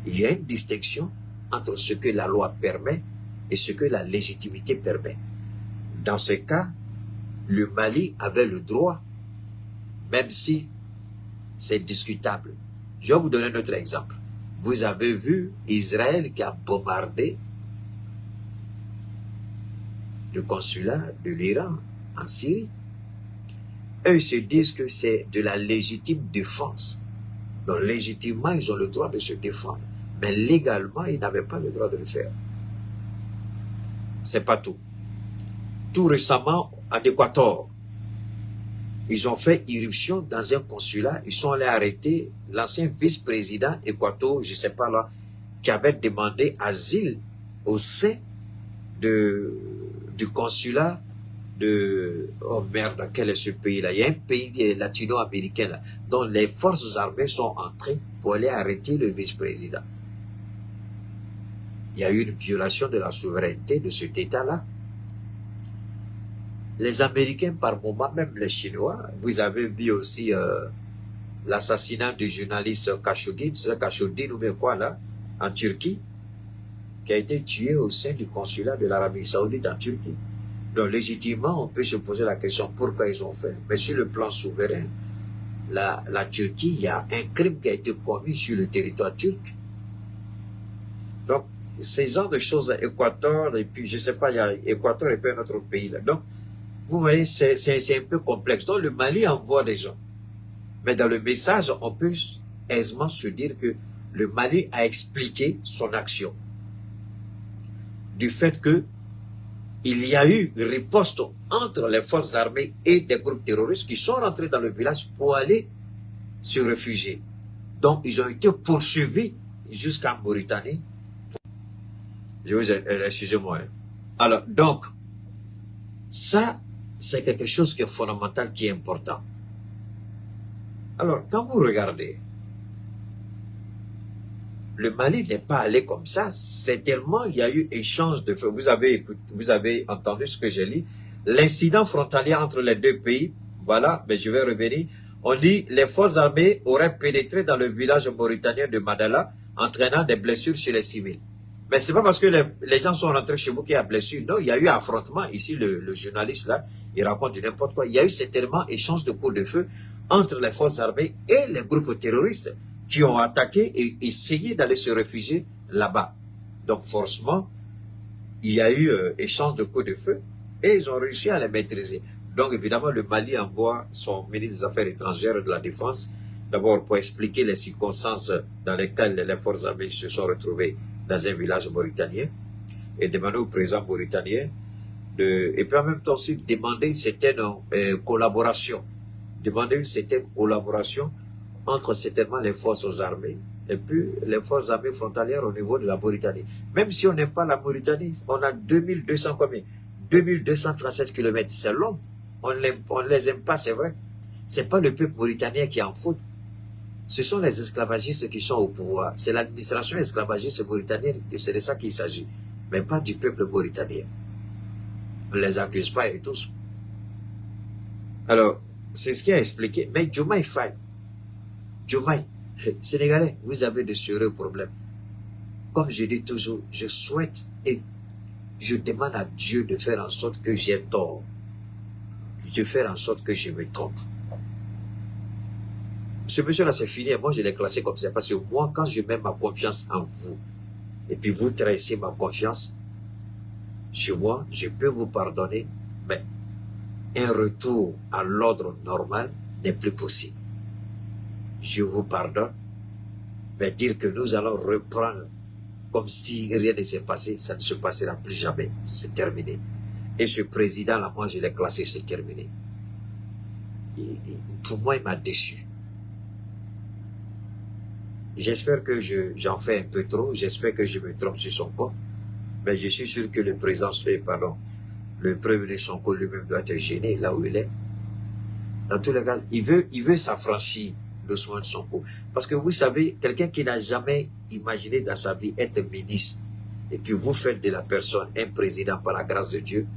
il y a une distinction entre ce que la loi permet et ce que la légitimité permet. Dans ce cas, le Mali avait le droit, même si c'est discutable. Je vais vous donner un autre exemple. Vous avez vu Israël qui a bombardé le consulat de l'Iran en Syrie. Eux, ils se disent que c'est de la légitime défense. Donc, légitimement, ils ont le droit de se défendre. Mais légalement, ils n'avaient pas le droit de le faire. C'est pas tout. Tout récemment, en Équateur, ils ont fait irruption dans un consulat. Ils sont allés arrêter l'ancien vice-président Équateur, je ne sais pas là, qui avait demandé asile au sein du consulat de... Oh merde, quel est ce pays-là? Il y a un pays latino-américain là, dont les forces armées sont entrées pour aller arrêter le vice-président. Il y a eu une violation de la souveraineté de cet État-là. Les Américains, par moment, même les Chinois, vous avez vu aussi l'assassinat du journaliste Khashoggi, ou bien quoi là, en Turquie, qui a été tué au sein du consulat de l'Arabie Saoudite en Turquie. Donc, légitimement, on peut se poser la question pourquoi ils ont fait. Mais sur le plan souverain, la Turquie, il y a un crime qui a été commis sur le territoire turc. Donc, ces genres de choses, Équateur, et puis, je sais pas, il y a Équateur et puis un autre pays là. Donc, vous voyez, c'est un peu complexe. Donc, le Mali envoie des gens. Mais dans le message, on peut aisément se dire que le Mali a expliqué son action. Du fait que il y a eu riposte entre les forces armées et des groupes terroristes qui sont rentrés dans le village pour aller se réfugier. Donc, ils ont été poursuivis jusqu'en Mauritanie. Excusez-moi. Alors, donc, ça, c'est quelque chose qui est fondamental, qui est important. Alors, quand vous regardez, le Mali n'est pas allé comme ça. C'est tellement, il y a eu échange de feu. Vous avez entendu ce que j'ai lu. L'incident frontalier entre les deux pays, voilà, mais je vais revenir. On dit, les forces armées auraient pénétré dans le village mauritanien de Madala, entraînant des blessures chez les civils. Mais c'est pas parce que les gens sont rentrés chez vous qu'il y a blessure. Non, il y a eu affrontement. Ici, le journaliste là, il raconte du n'importe quoi. Il y a eu certainement échange de coups de feu entre les forces armées et les groupes terroristes qui ont attaqué et essayé d'aller se réfugier là-bas. Donc, forcément, il y a eu échange de coups de feu et ils ont réussi à les maîtriser. Donc, évidemment, le Mali envoie son ministre des Affaires étrangères et de la Défense, d'abord pour expliquer les circonstances dans lesquelles les forces armées se sont retrouvées dans un village mauritanien et demander au président mauritanien et puis en même temps aussi demander une certaine collaboration. Demander une certaine collaboration entre certainement les forces armées et puis les forces armées frontalières au niveau de la Mauritanie. Même si on n'aime pas la Mauritanie, on a 2200 combien 2237 km, c'est long. On ne les aime pas, c'est vrai. C'est pas le peuple mauritanien qui en faute. Ce sont les esclavagistes qui sont au pouvoir. C'est l'administration esclavagiste mauritanienne, c'est de ça qu'il s'agit. Mais pas du peuple mauritanien. On ne les accuse pas et tous. Alors, c'est ce qui a expliqué. Mais Diomaye Faye, Sénégalais, vous avez de sérieux problèmes. Comme je dis toujours, je souhaite et je demande à Dieu de faire en sorte que j'ai tort. De faire en sorte que je me trompe. Ce monsieur-là, c'est fini. Et moi, je l'ai classé comme ça. Parce que moi, quand je mets ma confiance en vous, et puis vous trahissez ma confiance, chez moi, je peux vous pardonner, mais un retour à l'ordre normal n'est plus possible. Je vous pardonne, mais dire que nous allons reprendre comme si rien ne s'est passé, ça ne se passera plus jamais. C'est terminé. Et ce président-là, moi, je l'ai classé, c'est terminé. Pour moi, il m'a déçu. J'espère que j'en fais un peu trop. J'espère que je me trompe sur son corps. Mais je suis sûr que le président, le premier ministre Sonko lui-même doit être gêné là où il est. Dans tous les cas, il veut s'affranchir d'Ousmane Sonko. Parce que vous savez, quelqu'un qui n'a jamais imaginé dans sa vie être ministre, et puis vous faites de la personne un président par la grâce de Dieu,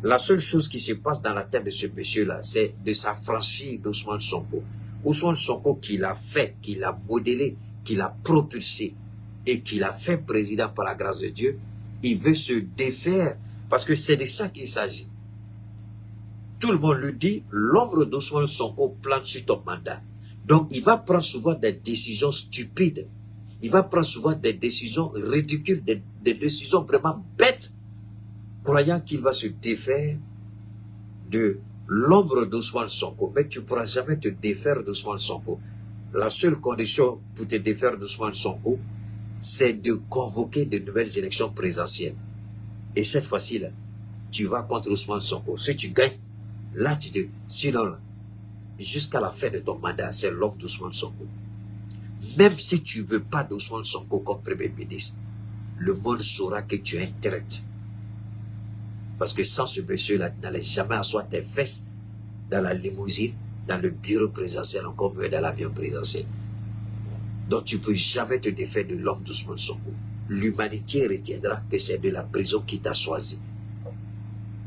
la seule chose qui se passe dans la tête de ce monsieur-là, c'est de s'affranchir d'Ousmane Sonko. Ousmane Sonko qui l'a fait, qui l'a modélé, qui l'a propulsé et qui l'a fait président par la grâce de Dieu, il veut se défaire parce que c'est de ça qu'il s'agit. Tout le monde lui dit, l'ombre d'Ousmane Sonko plane sur ton mandat. Donc il va prendre souvent des décisions stupides. il va prendre souvent des décisions ridicules, des décisions vraiment bêtes, croyant qu'il va se défaire de l'ombre d'Ousmane Sonko. Mais tu ne pourras jamais te défaire d'Ousmane Sonko. La seule condition pour te défaire d'Ousmane Sonko, c'est de convoquer de nouvelles élections présidentielles. Et cette fois-ci, là, tu vas contre Ousmane Sonko. Si tu gagnes, là, tu te... Sinon, jusqu'à la fin de ton mandat, c'est l'homme d'Ousmane Sonko. Même si tu ne veux pas d'Ousmane Sonko comme Premier ministre, le monde saura que tu es un traître. Parce que sans ce monsieur-là, tu n'allais jamais asseoir tes fesses dans la limousine, dans le bureau présidentiel, encore mieux dans l'avion présidentiel. Donc tu ne peux jamais te défaire de l'homme d'Ousmane Sonko. L'humanité retiendra que c'est de la prison qui t'a choisi.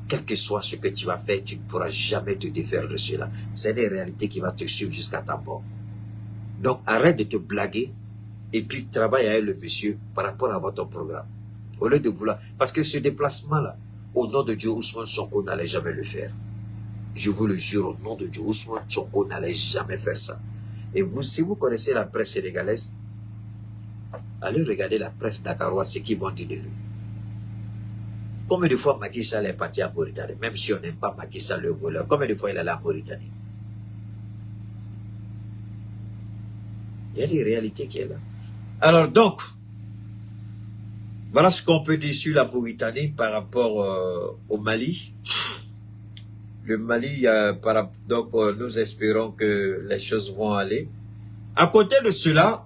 Quel que soit ce que tu vas faire, tu ne pourras jamais te défaire de cela. C'est des réalités qui vont te suivre jusqu'à ta mort. Donc arrête de te blaguer et puis travaille avec le monsieur par rapport à votre programme. Au lieu de vouloir... Parce que ce déplacement-là, au nom de Dieu, Ousmane Sonko n'allait jamais le faire. Je vous le jure, au nom de Dieu, Ousmane Sonko n'allait jamais faire ça. Et vous, si vous connaissez la presse sénégalaise, allez regarder la presse dakaroise, ce qu'ils vont dire de lui. Combien de fois Macky Sall est parti à Mauritanie, même si on n'aime pas Macky Sall le voleur, combien de fois il est allé à Mauritanie? Il y a des réalités qui sont là. Alors donc, voilà ce qu'on peut dire sur la Mauritanie par rapport au Mali. Le Mali, donc nous espérons que les choses vont aller. À côté de cela,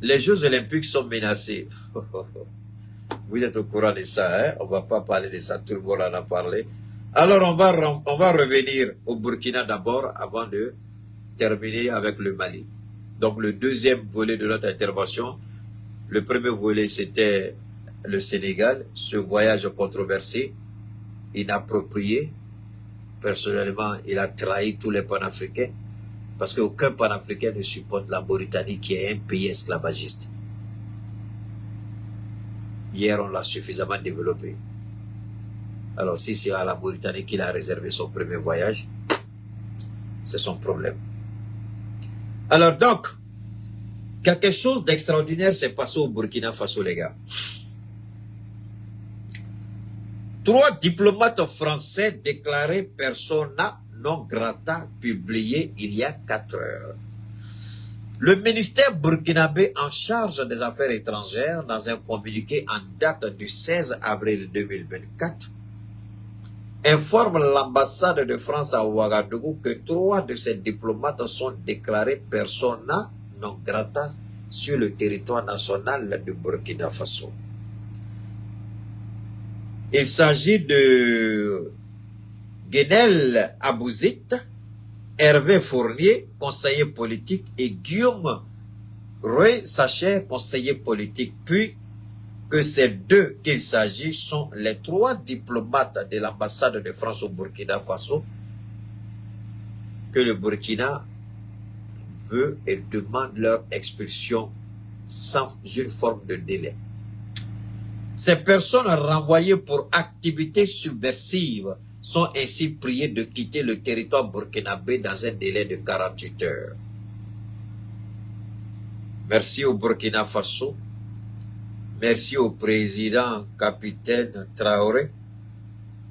les Jeux Olympiques sont menacés. Vous êtes au courant de ça, hein? On ne va pas parler de ça, tout le monde en a parlé. Alors on va revenir au Burkina d'abord avant de terminer avec le Mali. Donc le deuxième volet de notre intervention, le premier volet c'était le Sénégal, ce voyage controversé, inapproprié. Personnellement, il a trahi tous les panafricains parce qu'aucun panafricain ne supporte la Mauritanie qui est un pays esclavagiste. Hier, on l'a suffisamment développé. Alors si c'est à la Mauritanie qu'il a réservé son premier voyage, c'est son problème. Alors donc, quelque chose d'extraordinaire s'est passé au Burkina Faso, les gars. 3 diplomates français déclarés persona non grata publiés il y a 4 heures. Le ministère burkinabé en charge des affaires étrangères, dans un communiqué en date du 16 avril 2024, informe l'ambassade de France à Ouagadougou que 3 de ces diplomates sont déclarés persona non grata sur le territoire national de Burkina Faso. Il s'agit de Guenel Abouzit, Hervé Fournier, conseiller politique, et Guillaume Roy Sacher, conseiller politique. Puis que ces 2 qu'il s'agit sont les 3 diplomates de l'ambassade de France au Burkina Faso que le Burkina veut et demande leur expulsion sans une forme de délai. Ces personnes renvoyées pour activités subversives sont ainsi priées de quitter le territoire burkinabé dans un délai de 48 heures. Merci au Burkina Faso. Merci au président capitaine Traoré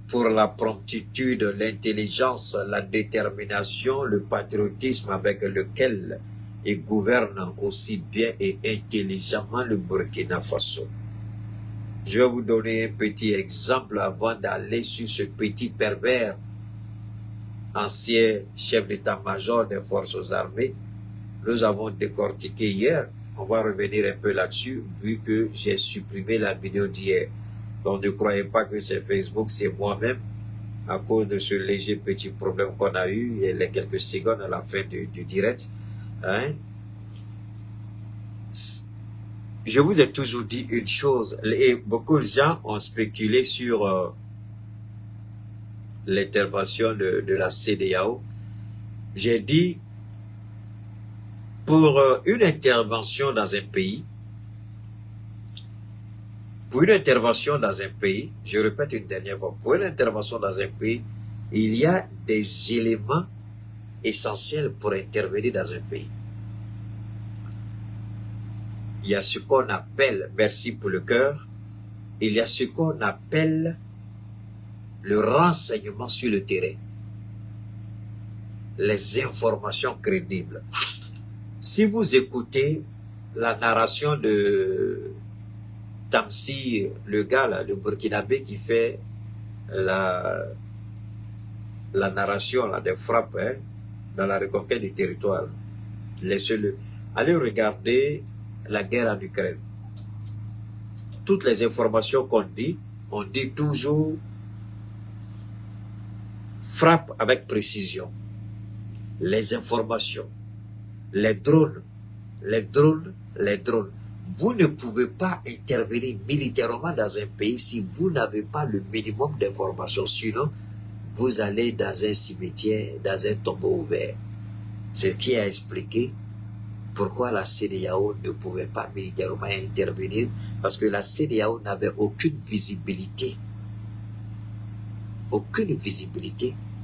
pour la promptitude, l'intelligence, la détermination, le patriotisme avec lequel il gouverne aussi bien et intelligemment le Burkina Faso. Je vais vous donner un petit exemple avant d'aller sur ce petit pervers, ancien chef d'état-major des forces armées. Nous avons décortiqué hier. On va revenir un peu là-dessus, vu que j'ai supprimé la vidéo d'hier. Donc ne croyez pas que c'est Facebook, c'est moi-même, à cause de ce léger petit problème qu'on a eu, et les quelques secondes à la fin du direct. Hein? Je vous ai toujours dit une chose, et beaucoup de gens ont spéculé sur l'intervention de la CEDEAO. J'ai dit, pour une intervention dans un pays, je répète une dernière fois, pour une intervention dans un pays, il y a des éléments essentielles pour intervenir dans un pays. Il y a ce qu'on appelle, merci pour le cœur, il y a ce qu'on appelle le renseignement sur le terrain, les informations crédibles. Si vous écoutez la narration de Tamsir, le gars là, le Burkinabé qui fait la narration là, des frappes dans la reconquête des territoires, laissez-le. Allez regarder la guerre en Ukraine. Toutes les informations qu'on dit, on dit toujours frappe avec précision. Les informations, les drones. Vous ne pouvez pas intervenir militairement dans un pays si vous n'avez pas le minimum d'informations. Sinon, vous allez dans un cimetière, dans un tombeau ouvert. Ce qui a expliqué pourquoi la CEDEAO ne pouvait pas militairement intervenir, parce que la CEDEAO n'avait aucune visibilité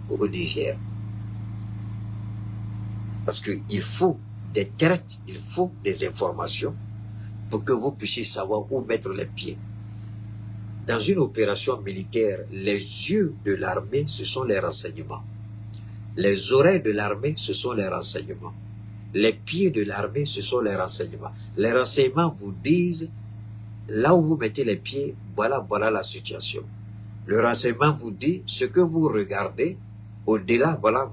au Niger. Parce qu'il faut des traites, il faut des informations pour que vous puissiez savoir où mettre les pieds. Dans une opération militaire, les yeux de l'armée, ce sont les renseignements. Les oreilles de l'armée, ce sont les renseignements. Les pieds de l'armée, ce sont les renseignements. Les renseignements vous disent, là où vous mettez les pieds, voilà la situation. Le renseignement vous dit, ce que vous regardez, au-delà, voilà.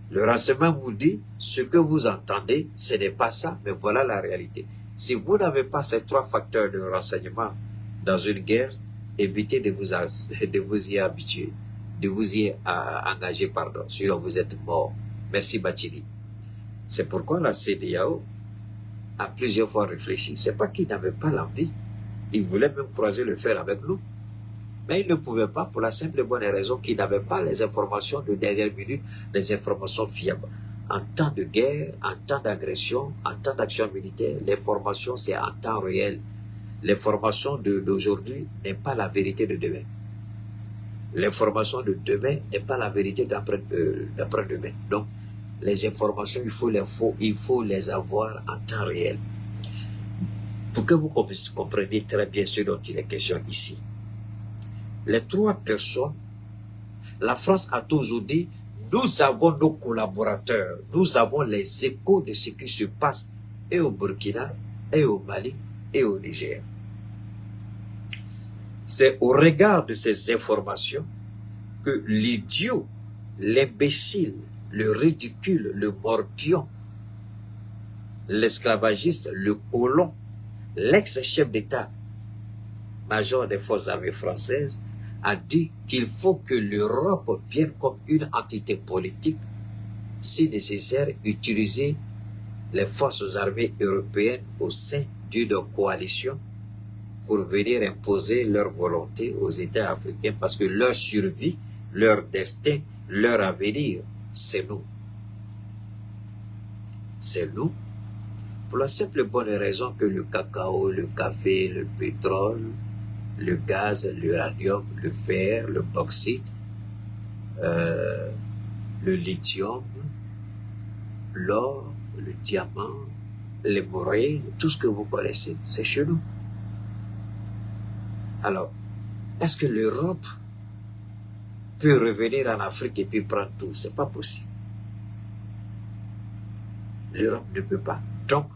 Le renseignement vous dit, ce que vous entendez, ce n'est pas ça, mais voilà la réalité. Si vous n'avez pas ces trois facteurs de renseignement dans une guerre, évitez de vous y habituer, de vous y engager, pardon, sinon vous êtes mort. Merci Bachili. C'est pourquoi la CEDEAO a plusieurs fois réfléchi. C'est pas qu'ils n'avaient pas l'envie. Ils voulaient même croiser le fer avec nous. Mais ils ne pouvaient pas pour la simple et bonne raison qu'ils n'avaient pas les informations de dernière minute, les informations fiables. En temps de guerre, en temps d'agression, en temps d'action militaire, l'information c'est en temps réel. L'information d'aujourd'hui n'est pas la vérité de demain. L'information de demain n'est pas la vérité d'après-demain. Donc, les informations, il faut les avoir en temps réel. Pour que vous compreniez très bien ce dont il est question ici. Les trois personnes, la France a toujours dit, nous avons nos collaborateurs, nous avons les échos de ce qui se passe et au Burkina, et au Mali, et au Niger. C'est au regard de ces informations que l'idiot, l'imbécile, le ridicule, le morpion, l'esclavagiste, le colon, l'ex-chef d'État, major des forces armées françaises, a dit qu'il faut que l'Europe vienne comme une entité politique, si nécessaire, utiliser les forces armées européennes au sein d'une coalition pour venir imposer leur volonté aux États africains, parce que leur survie, leur destin, leur avenir, c'est nous. C'est nous, pour la simple et bonne raison que le cacao, le café, le pétrole, le gaz, l'uranium, le fer, le bauxite, le lithium, l'or, le diamant, l'émeraude, tout ce que vous connaissez, c'est chez nous. Alors, est-ce que l'Europe peut revenir en Afrique et puis prendre tout? C'est pas possible. L'Europe ne peut pas. Donc,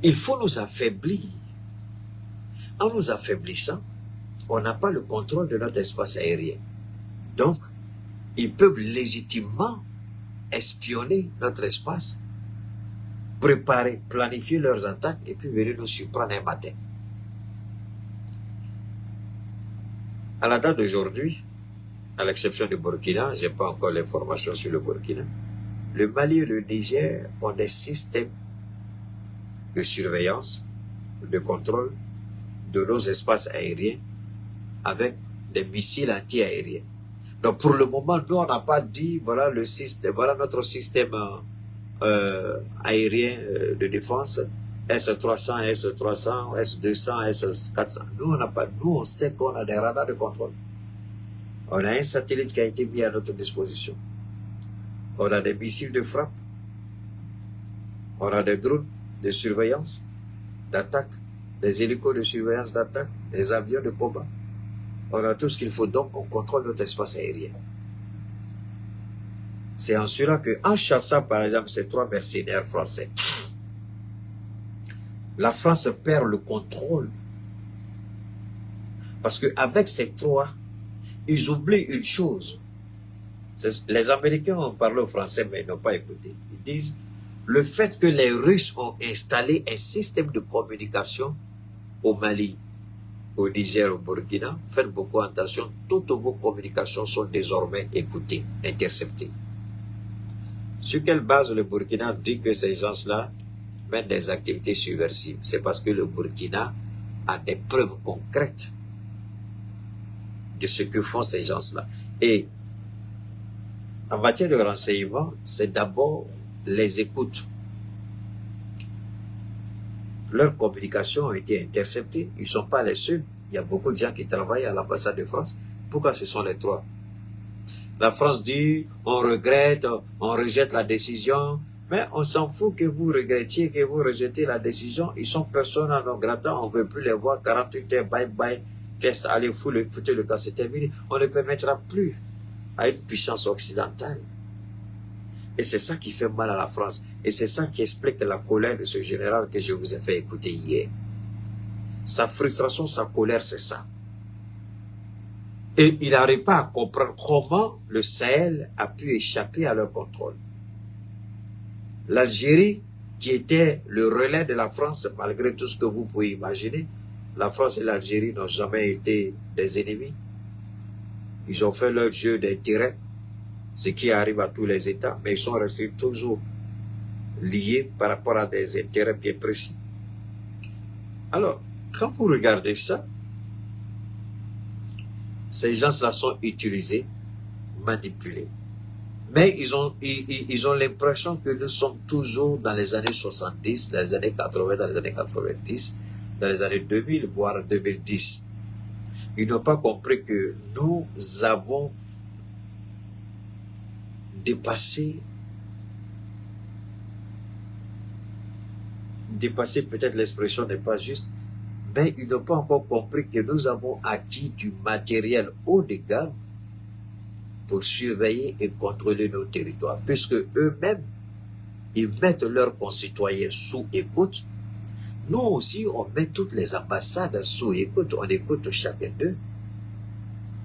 il faut nous affaiblir. En nous affaiblissant, on n'a pas le contrôle de notre espace aérien. Donc, ils peuvent légitimement espionner notre espace, préparer, planifier leurs attaques et puis venir nous surprendre un matin. À la date d'aujourd'hui, à l'exception du Burkina, je n'ai pas encore l'information sur le Burkina, le Mali et le Niger ont des systèmes de surveillance, de contrôle de nos espaces aériens avec des missiles anti-aériens. Donc pour le moment, nous on n'a pas dit voilà le système, voilà notre système aérien de défense S-300, S-300, S-200, S-400. Nous on n'a pas, nous on sait qu'on a des radars de contrôle. On a un satellite qui a été mis à notre disposition. On a des missiles de frappe. On a des drones de surveillance, d'attaque, des hélicos de surveillance d'attaque, des avions de combat. On a tout ce qu'il faut, donc on contrôle notre espace aérien. C'est en cela qu'en chassant par exemple ces 3 mercenaires français, la France perd le contrôle. Parce qu'avec ces 3, ils oublient une chose. Les Américains ont parlé au Français mais ils n'ont pas écouté. Ils disent, le fait que les Russes ont installé un système de communication au Mali, au Niger, au Burkina, faites beaucoup attention, toutes vos communications sont désormais écoutées, interceptées. Sur quelle base le Burkina dit que ces gens-là mènent des activités subversives? C'est parce que le Burkina a des preuves concrètes de ce que font ces gens-là. Et en matière de renseignement, c'est d'abord les écoutes. Leurs communications ont été interceptées. Ils ne sont pas les seuls. Il y a beaucoup de gens qui travaillent à l'ambassade de France. Pourquoi ce sont les 3? La France dit, on regrette, on rejette la décision. Mais on s'en fout que vous regrettiez, que vous rejetez la décision. Ils sont personne à nos grattants. On ne veut plus les voir. 48 heures, bye bye. Allez, foutez le cas, c'est terminé. On ne permettra plus à une puissance occidentale. Et c'est ça qui fait mal à la France. Et c'est ça qui explique la colère de ce général que je vous ai fait écouter hier. Sa frustration, sa colère, c'est ça. Et il n'arrive pas à comprendre comment le Sahel a pu échapper à leur contrôle. L'Algérie, qui était le relais de la France, malgré tout ce que vous pouvez imaginer, la France et l'Algérie n'ont jamais été des ennemis. Ils ont fait leur jeu d'intérêt, ce qui arrive à tous les États, mais ils sont restés toujours liés par rapport à des intérêts bien précis. Alors, quand vous regardez ça, ces gens-là sont utilisés, manipulés. Mais ils ont l'impression que nous sommes toujours dans les années 70, dans les années 80, dans les années 90, dans les années 2000, voire 2010. Ils n'ont pas compris que nous avons dépassé peut-être l'expression n'est pas juste, mais ils n'ont pas encore compris que nous avons acquis du matériel haut de gamme pour surveiller et contrôler nos territoires, puisque eux-mêmes, ils mettent leurs concitoyens sous écoute. Nous aussi, on met toutes les ambassades sous écoute, on écoute chacun d'eux.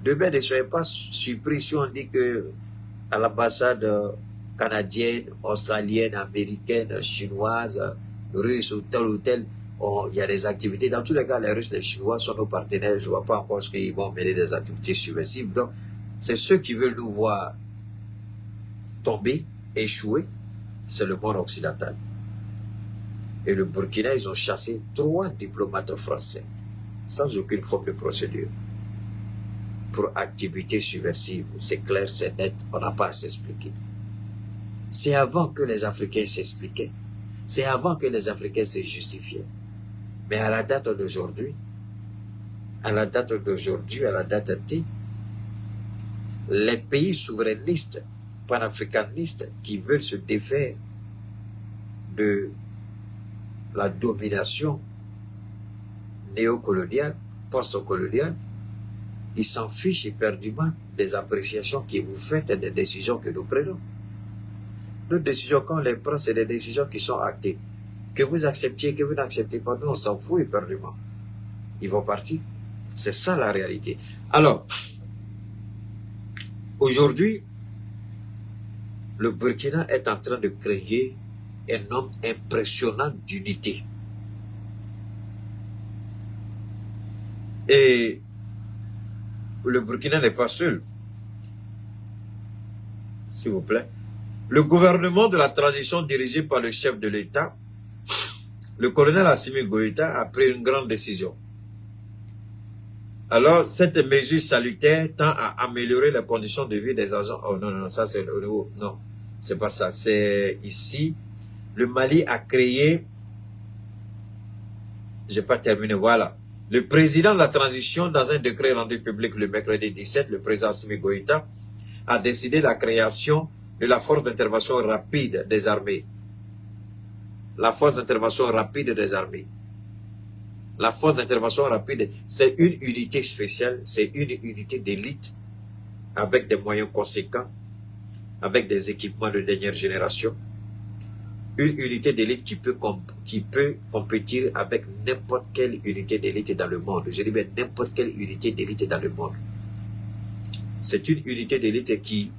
Demain, ne soyez pas surpris si on dit que à l'ambassade canadienne, australienne, américaine, chinoise, russe ou tel, il y a des activités. Dans tous les cas, les Russes, les Chinois sont nos partenaires. Je ne vois pas encore ce qu'ils vont mener des activités subversives. Donc, c'est ceux qui veulent nous voir tomber, échouer, c'est le monde occidental. Et le Burkina, ils ont chassé 3 diplomates français, sans aucune forme de procédure, pour activités subversives. C'est clair, c'est net, on n'a pas à s'expliquer. C'est avant que les Africains s'expliquaient. C'est avant que les Africains se justifiaient. Mais à la date d'aujourd'hui, à la date T, les pays souverainistes, panafricanistes, qui veulent se défaire de la domination néocoloniale, post-coloniale, ils s'en fichent éperdument des appréciations que vous faites et des décisions que nous prenons. Nos décisions, quand on les prend, c'est des décisions qui sont actées. Que vous acceptiez, que vous n'acceptez pas, nous, on s'en fout éperdument. Ils vont partir. C'est ça la réalité. Alors, aujourd'hui, le Burkina est en train de créer un nombre impressionnant d'unités. Et le Burkina n'est pas seul. S'il vous plaît. Le gouvernement de la transition dirigé par le chef de l'État, le colonel Assimi Goïta, a pris une grande décision. Alors, cette mesure salutaire tend à améliorer les conditions de vie des agents. Oh non, ça c'est au niveau. Non, c'est pas ça. C'est ici. Le Mali a créé. J'ai pas terminé. Voilà. Le président de la transition, dans un décret rendu public le mercredi 17, le président Assimi Goïta a décidé la création de la force d'intervention rapide des armées. La force d'intervention rapide des armées. La force d'intervention rapide, c'est une unité spéciale, c'est une unité d'élite avec des moyens conséquents, avec des équipements de dernière génération. Une unité d'élite qui peut compétir avec n'importe quelle unité d'élite dans le monde. Je dis bien n'importe quelle unité d'élite dans le monde. C'est une unité d'élite qui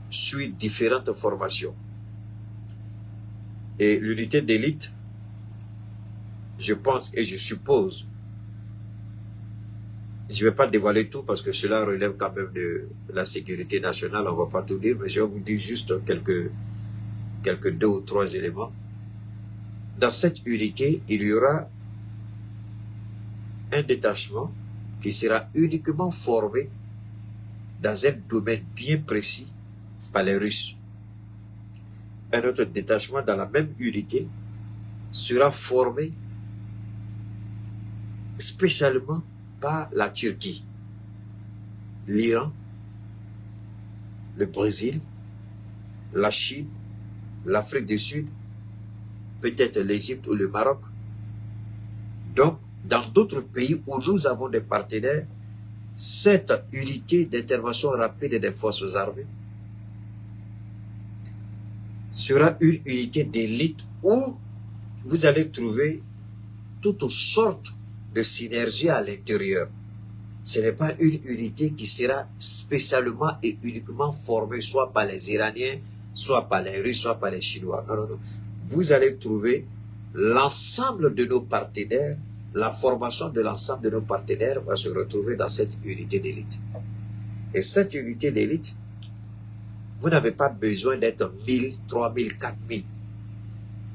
suit différentes formations. Et l'unité d'élite, je pense et je suppose, je ne vais pas dévoiler tout parce que cela relève quand même de la sécurité nationale, on ne va pas tout dire, mais je vais vous dire juste quelques 2 ou 3 éléments. Dans cette unité, il y aura un détachement qui sera uniquement formé dans un domaine bien précis par les Russes. Un autre détachement dans la même unité sera formé spécialement par la Turquie, l'Iran, le Brésil, la Chine, l'Afrique du Sud, peut-être l'Égypte ou le Maroc. Donc, dans d'autres pays où nous avons des partenaires, cette unité d'intervention rapide des forces armées sera une unité d'élite où vous allez trouver toutes sortes de synergies à l'intérieur. Ce n'est pas une unité qui sera spécialement et uniquement formée soit par les Iraniens, soit par les Russes, soit par les Chinois. Non, non, non. Vous allez trouver l'ensemble de nos partenaires, la formation de l'ensemble de nos partenaires va se retrouver dans cette unité d'élite. Et cette unité d'élite, vous n'avez pas besoin d'être 1000, 3000, 4000.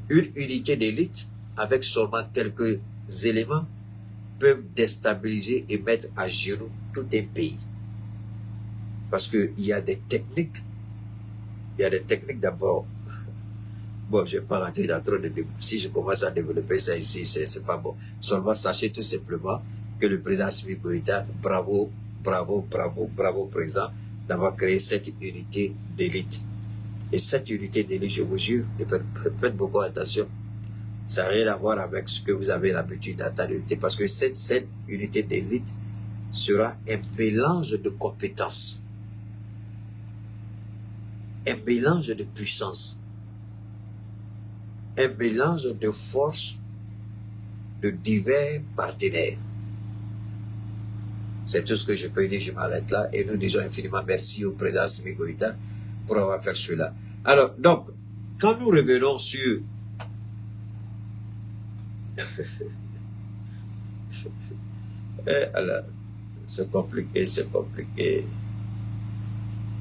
Une unité d'élite, avec seulement quelques éléments, peuvent déstabiliser et mettre à genoux tout un pays. Parce qu'il y a des techniques. Il y a des techniques d'abord. Bon, je ne vais pas rentrer dans trop de... Si je commence à développer ça ici, c'est pas bon. Seulement, sachez tout simplement que le président Assimi Goïta, bravo, bravo, bravo, bravo, président, d'avoir créé cette unité d'élite. Et cette unité d'élite, je vous jure, faites beaucoup attention. Ça n'a rien à voir avec ce que vous avez l'habitude d'entendre, parce que cette unité d'élite sera un mélange de compétences, un mélange de puissance, un mélange de forces de divers partenaires. C'est tout ce que je peux dire, je m'arrête là, et nous disons infiniment merci au président Assimi Goïta pour avoir fait cela. Alors, donc, quand nous revenons sur alors, c'est compliqué, c'est compliqué.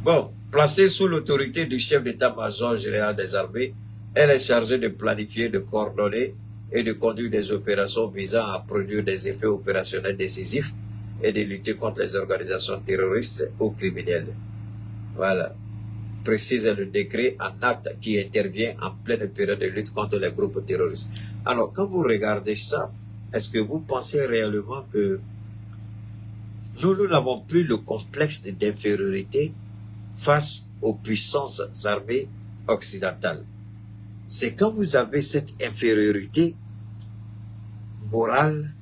Bon, placée sous l'autorité du chef d'état-major général des armées, elle est chargée de planifier, de coordonner et de conduire des opérations visant à produire des effets opérationnels décisifs et de lutter contre les organisations terroristes ou criminelles. Voilà. Précise le décret en acte qui intervient en pleine période de lutte contre les groupes terroristes. Alors, quand vous regardez ça, est-ce que vous pensez réellement que nous n'avons plus le complexe d'infériorité face aux puissances armées occidentales? C'est quand vous avez cette infériorité morale,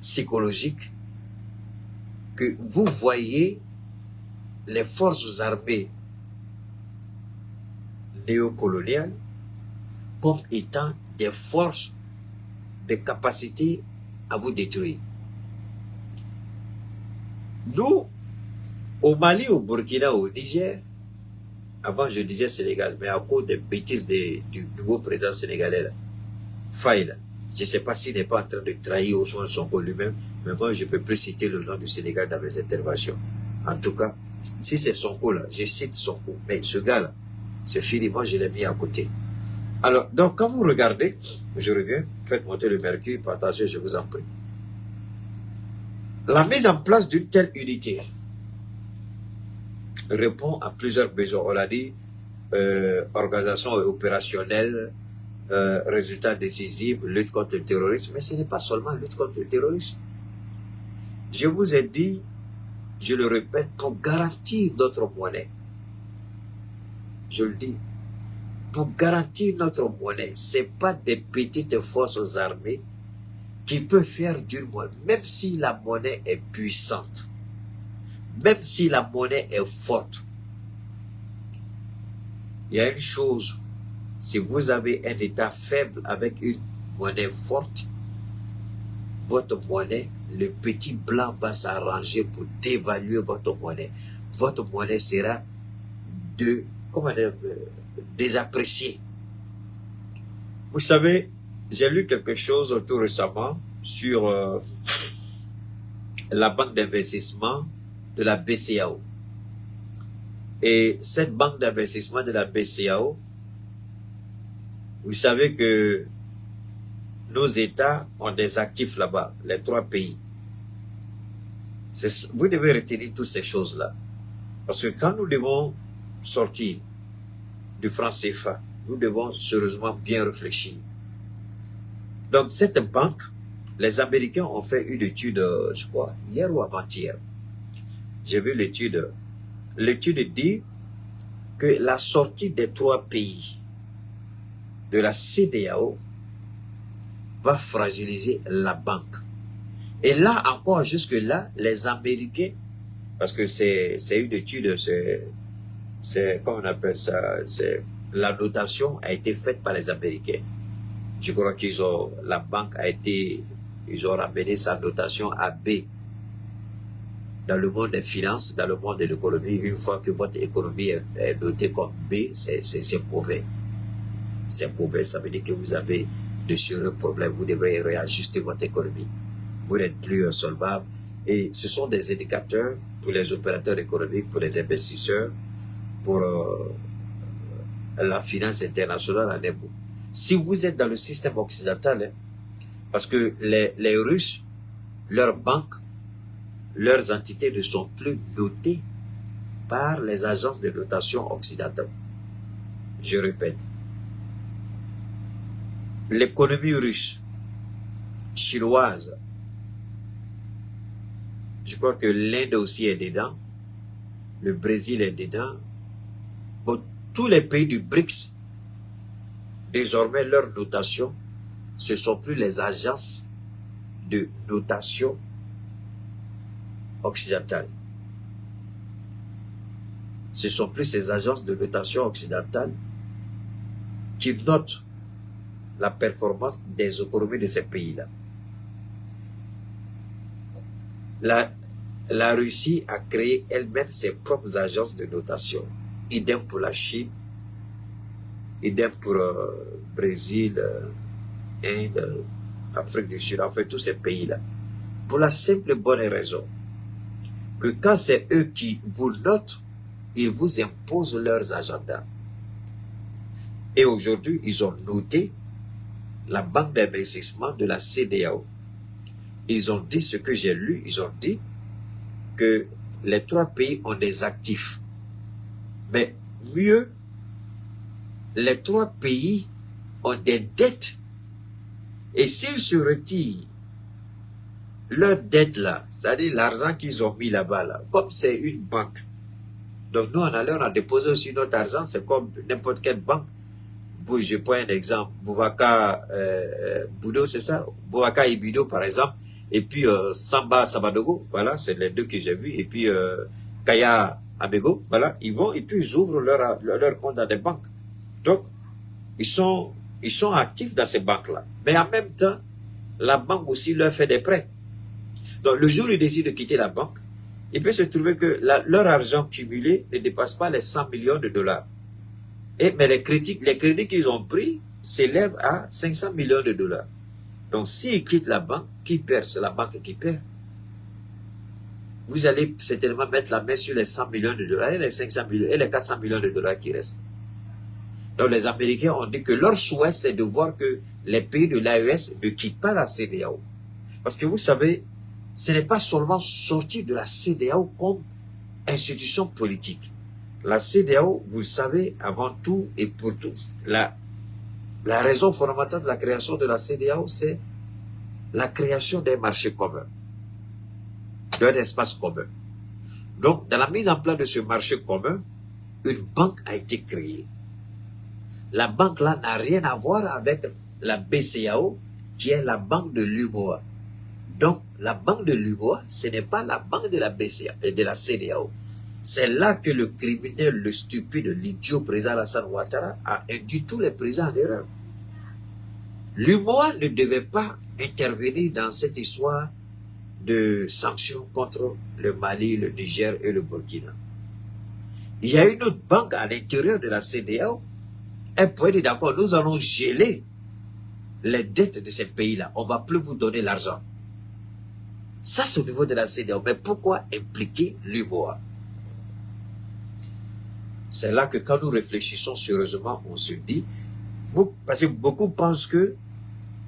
psychologique, que vous voyez les forces armées néocoloniales comme étant des forces de capacité à vous détruire. Nous, au Mali, au Burkina, au Niger, avant je disais Sénégal, mais à cause des bêtises du nouveau président sénégalais, là, Faye, là, je ne sais pas s'il n'est pas en train de trahir Ousmane Sonko lui-même, mais moi je ne peux plus citer le nom du Sénégal dans mes interventions. En tout cas, si c'est Sonko là, je cite Sonko, mais ce gars-là, c'est fini, moi je l'ai mis à côté. Alors, donc quand vous regardez, je reviens, faites monter le mercure, partagez, je vous en prie. La mise en place d'une telle unité répond à plusieurs besoins. On l'a dit, organisation opérationnelle, résultats décisifs, lutte contre le terrorisme, mais ce n'est pas seulement lutte contre le terrorisme. Je vous ai dit, je le répète, pour garantir notre monnaie, je le dis, pour garantir notre monnaie, ce n'est pas des petites forces armées qui peuvent faire d'une monnaie, même si la monnaie est puissante, même si la monnaie est forte. Il y a une chose, si vous avez un état faible avec une monnaie forte, votre monnaie, le petit blanc va s'arranger pour dévaluer votre monnaie. Votre monnaie sera désappréciée. Vous savez, j'ai lu quelque chose tout récemment sur la banque d'investissement de la BCAO. Et cette banque d'investissement de la BCAO, vous savez que nos États ont des actifs là-bas, les 3 pays. Vous devez retenir toutes ces choses-là. Parce que quand nous devons sortir du franc CFA, nous devons sérieusement bien réfléchir. Donc cette banque, les Américains ont fait une étude, je crois, hier ou avant-hier. J'ai vu l'étude. L'étude dit que la sortie des 3 pays de la CEDEAO va fragiliser la banque. Et là encore, jusque-là, les Américains, parce que c'est une étude, c'est comment on appelle ça, la notation a été faite par les Américains. Je crois la banque ils ont ramené sa notation à B. Dans le monde des finances, dans le monde de l'économie, une fois que votre économie est notée comme B, c'est mauvais. C'est mauvais, ça veut dire que vous avez de sérieux problèmes, vous devrez réajuster votre économie. Vous n'êtes plus solvable. Et ce sont des indicateurs pour les opérateurs économiques, pour les investisseurs, pour la finance internationale en émo. Si vous êtes dans le système occidental, parce que les Russes, leurs banques, leurs entités ne sont plus notées par les agences de notation occidentales. Je répète, l'économie russe, chinoise, je crois que l'Inde aussi est dedans, le Brésil est dedans. Bon, tous les pays du BRICS, désormais leur notation, ce ne sont plus les agences de notation occidentales. Ce ne sont plus ces agences de notation occidentales qui notent la performance des économies de ces pays-là. La Russie a créé elle-même ses propres agences de notation. Idem pour la Chine, idem pour Brésil, Inde, Afrique du Sud, enfin tous ces pays-là. Pour la simple et bonne raison que quand c'est eux qui vous notent, ils vous imposent leurs agendas. Et aujourd'hui, ils ont noté la banque d'investissement de la CEDEAO. Ils ont dit ce que j'ai lu, ils ont dit que les 3 pays ont des actifs. Mais mieux, les 3 pays ont des dettes. Et s'ils se retirent, leur dette là, c'est-à-dire l'argent qu'ils ont mis là-bas, là, comme c'est une banque. Donc nous, on a déposé aussi notre argent, c'est comme n'importe quelle banque. Je prends un exemple, Boubacar Boudo, c'est ça, Boubacar Ibido par exemple, et puis Samba Sabadogo, voilà, c'est les 2 que j'ai vus, et puis Kaya Abego, voilà, ils vont et puis ils ouvrent leur compte dans des banques. Donc, ils sont actifs dans ces banques-là. Mais en même temps, la banque aussi leur fait des prêts. Donc, le jour où ils décident de quitter la banque, il peut se trouver que leur argent cumulé ne dépasse pas les 100 millions de dollars. Mais les crédits qu'ils ont pris s'élèvent à 500 millions de dollars. Donc, s'ils quittent la banque, qui perd? C'est la banque qui perd. Vous allez certainement mettre la main sur les 100 millions de dollars et les 500 millions et les 400 millions de dollars qui restent. Donc, les Américains ont dit que leur souhait, c'est de voir que les pays de l'AES ne quittent pas la CEDEAO. Parce que vous savez, ce n'est pas seulement sortir de la CEDEAO comme institution politique. La CEDEAO, vous le savez, avant tout et pour tous, la raison fondamentale de la création de la CEDEAO, c'est la création d'un marché commun, d'un espace commun. Donc, dans la mise en place de ce marché commun, une banque a été créée. La banque là n'a rien à voir avec la BCAO, qui est la banque de l'UMOA. Donc, la banque de l'UMOA, ce n'est pas la banque de la BCA et de la CEDEAO. C'est là que le criminel, le stupide, l'idiot président Alassane Ouattara a induit tous les présidents en erreur. L'UMOA ne devait pas intervenir dans cette histoire de sanctions contre le Mali, le Niger et le Burkina. Il y a une autre banque à l'intérieur de la CEDEAO. Elle pourrait dire d'accord, nous allons geler les dettes de ces pays-là. On ne va plus vous donner l'argent. Ça, c'est au niveau de la CEDEAO. Mais pourquoi impliquer l'UMOA? C'est là que quand nous réfléchissons sérieusement, on se dit, parce que beaucoup pensent que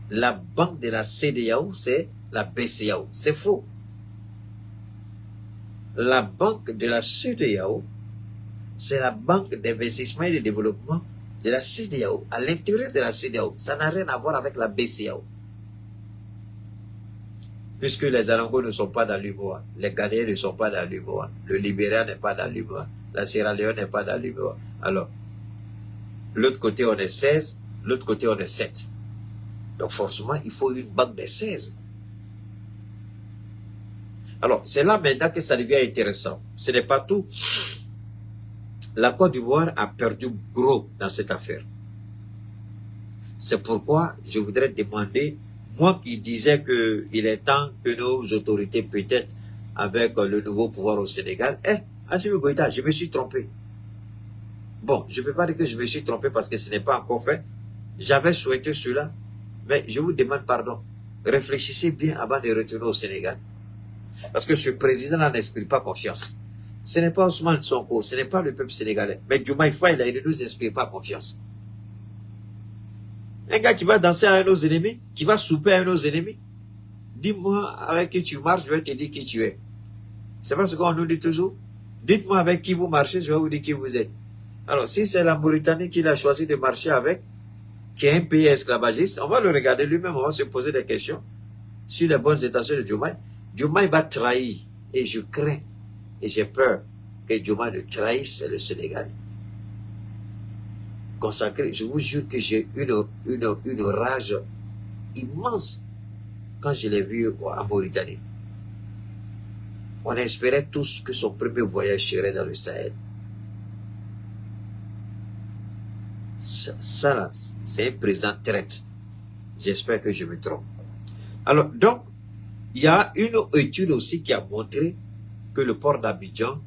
la banque de la CEDEAO, c'est la BCAO. C'est faux. La banque de la CEDEAO, c'est la banque d'investissement et de développement de la CEDEAO. À l'intérieur de la CEDEAO, ça n'a rien à voir avec la BCAO. Puisque les Alangos ne sont pas dans l'UMOA, les Ghanéens ne sont pas dans l'UMOA, le Libéria n'est pas dans l'UMOA, la Sierra Leone n'est pas dans l'UMOA. Alors, l'autre côté on est 16, l'autre côté on est 7. Donc forcément, il faut une banque de 16. Alors, c'est là maintenant que ça devient intéressant. Ce n'est pas tout. La Côte d'Ivoire a perdu gros dans cette affaire. C'est pourquoi je voudrais demander, moi qui disais qu'il est temps que nos autorités, peut-être avec le nouveau pouvoir au Sénégal, Assimi Goïta, je me suis trompé. Bon, je ne peux pas dire que je me suis trompé parce que ce n'est pas encore fait. J'avais souhaité cela, mais je vous demande pardon. Réfléchissez bien avant de retourner au Sénégal. Parce que ce président-là n'inspire pas confiance. Ce n'est pas Ousmane Sonko, ce n'est pas le peuple sénégalais. Mais Diomaye Faye, il ne nous inspire pas confiance. Un gars qui va danser avec nos ennemis, qui va souper avec nos ennemis, dis-moi avec qui tu marches, je vais te dire qui tu es. C'est pas ce qu'on nous dit toujours. Dites-moi avec qui vous marchez, je vais vous dire qui vous êtes. Alors, si c'est la Mauritanie qu'il a choisi de marcher avec, qui est un pays esclavagiste, on va le regarder lui-même, on va se poser des questions sur les bonnes intentions de Diomaye. Diomaye va trahir, et je crains, et j'ai peur que Diomaye ne trahisse le Sénégal. Consacré, je vous jure que j'ai une rage immense quand je l'ai vu en Mauritanie. On espérait tous que son premier voyage serait dans le Sahel. Ça là, c'est un président traite. J'espère que je me trompe. Alors, donc, il y a une étude aussi qui a montré que le port d'Abidjan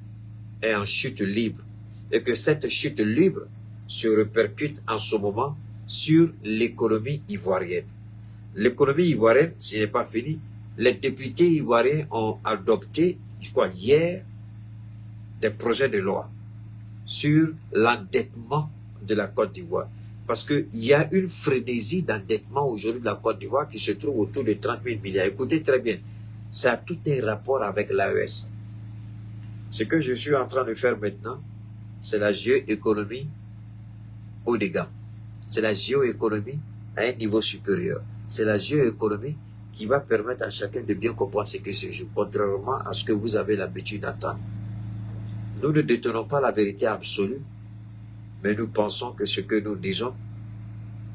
est en chute libre et que cette chute libre se répercute en ce moment sur l'économie ivoirienne. L'économie ivoirienne, ce n'est pas fini, les députés ivoiriens ont adopté, je crois hier, des projets de loi sur l'endettement de la Côte d'Ivoire. Parce qu'il y a une frénésie d'endettement aujourd'hui de la Côte d'Ivoire qui se trouve autour de 30 000 milliards. Écoutez très bien, ça a tout un rapport avec l'AES. Ce que je suis en train de faire maintenant, c'est la géoéconomie haut de gamme. C'est la géoéconomie à un niveau supérieur. C'est la géoéconomie qui va permettre à chacun de bien comprendre ce que se joue, contrairement à ce que vous avez l'habitude d'entendre. Nous ne détenons pas la vérité absolue, mais nous pensons que ce que nous disons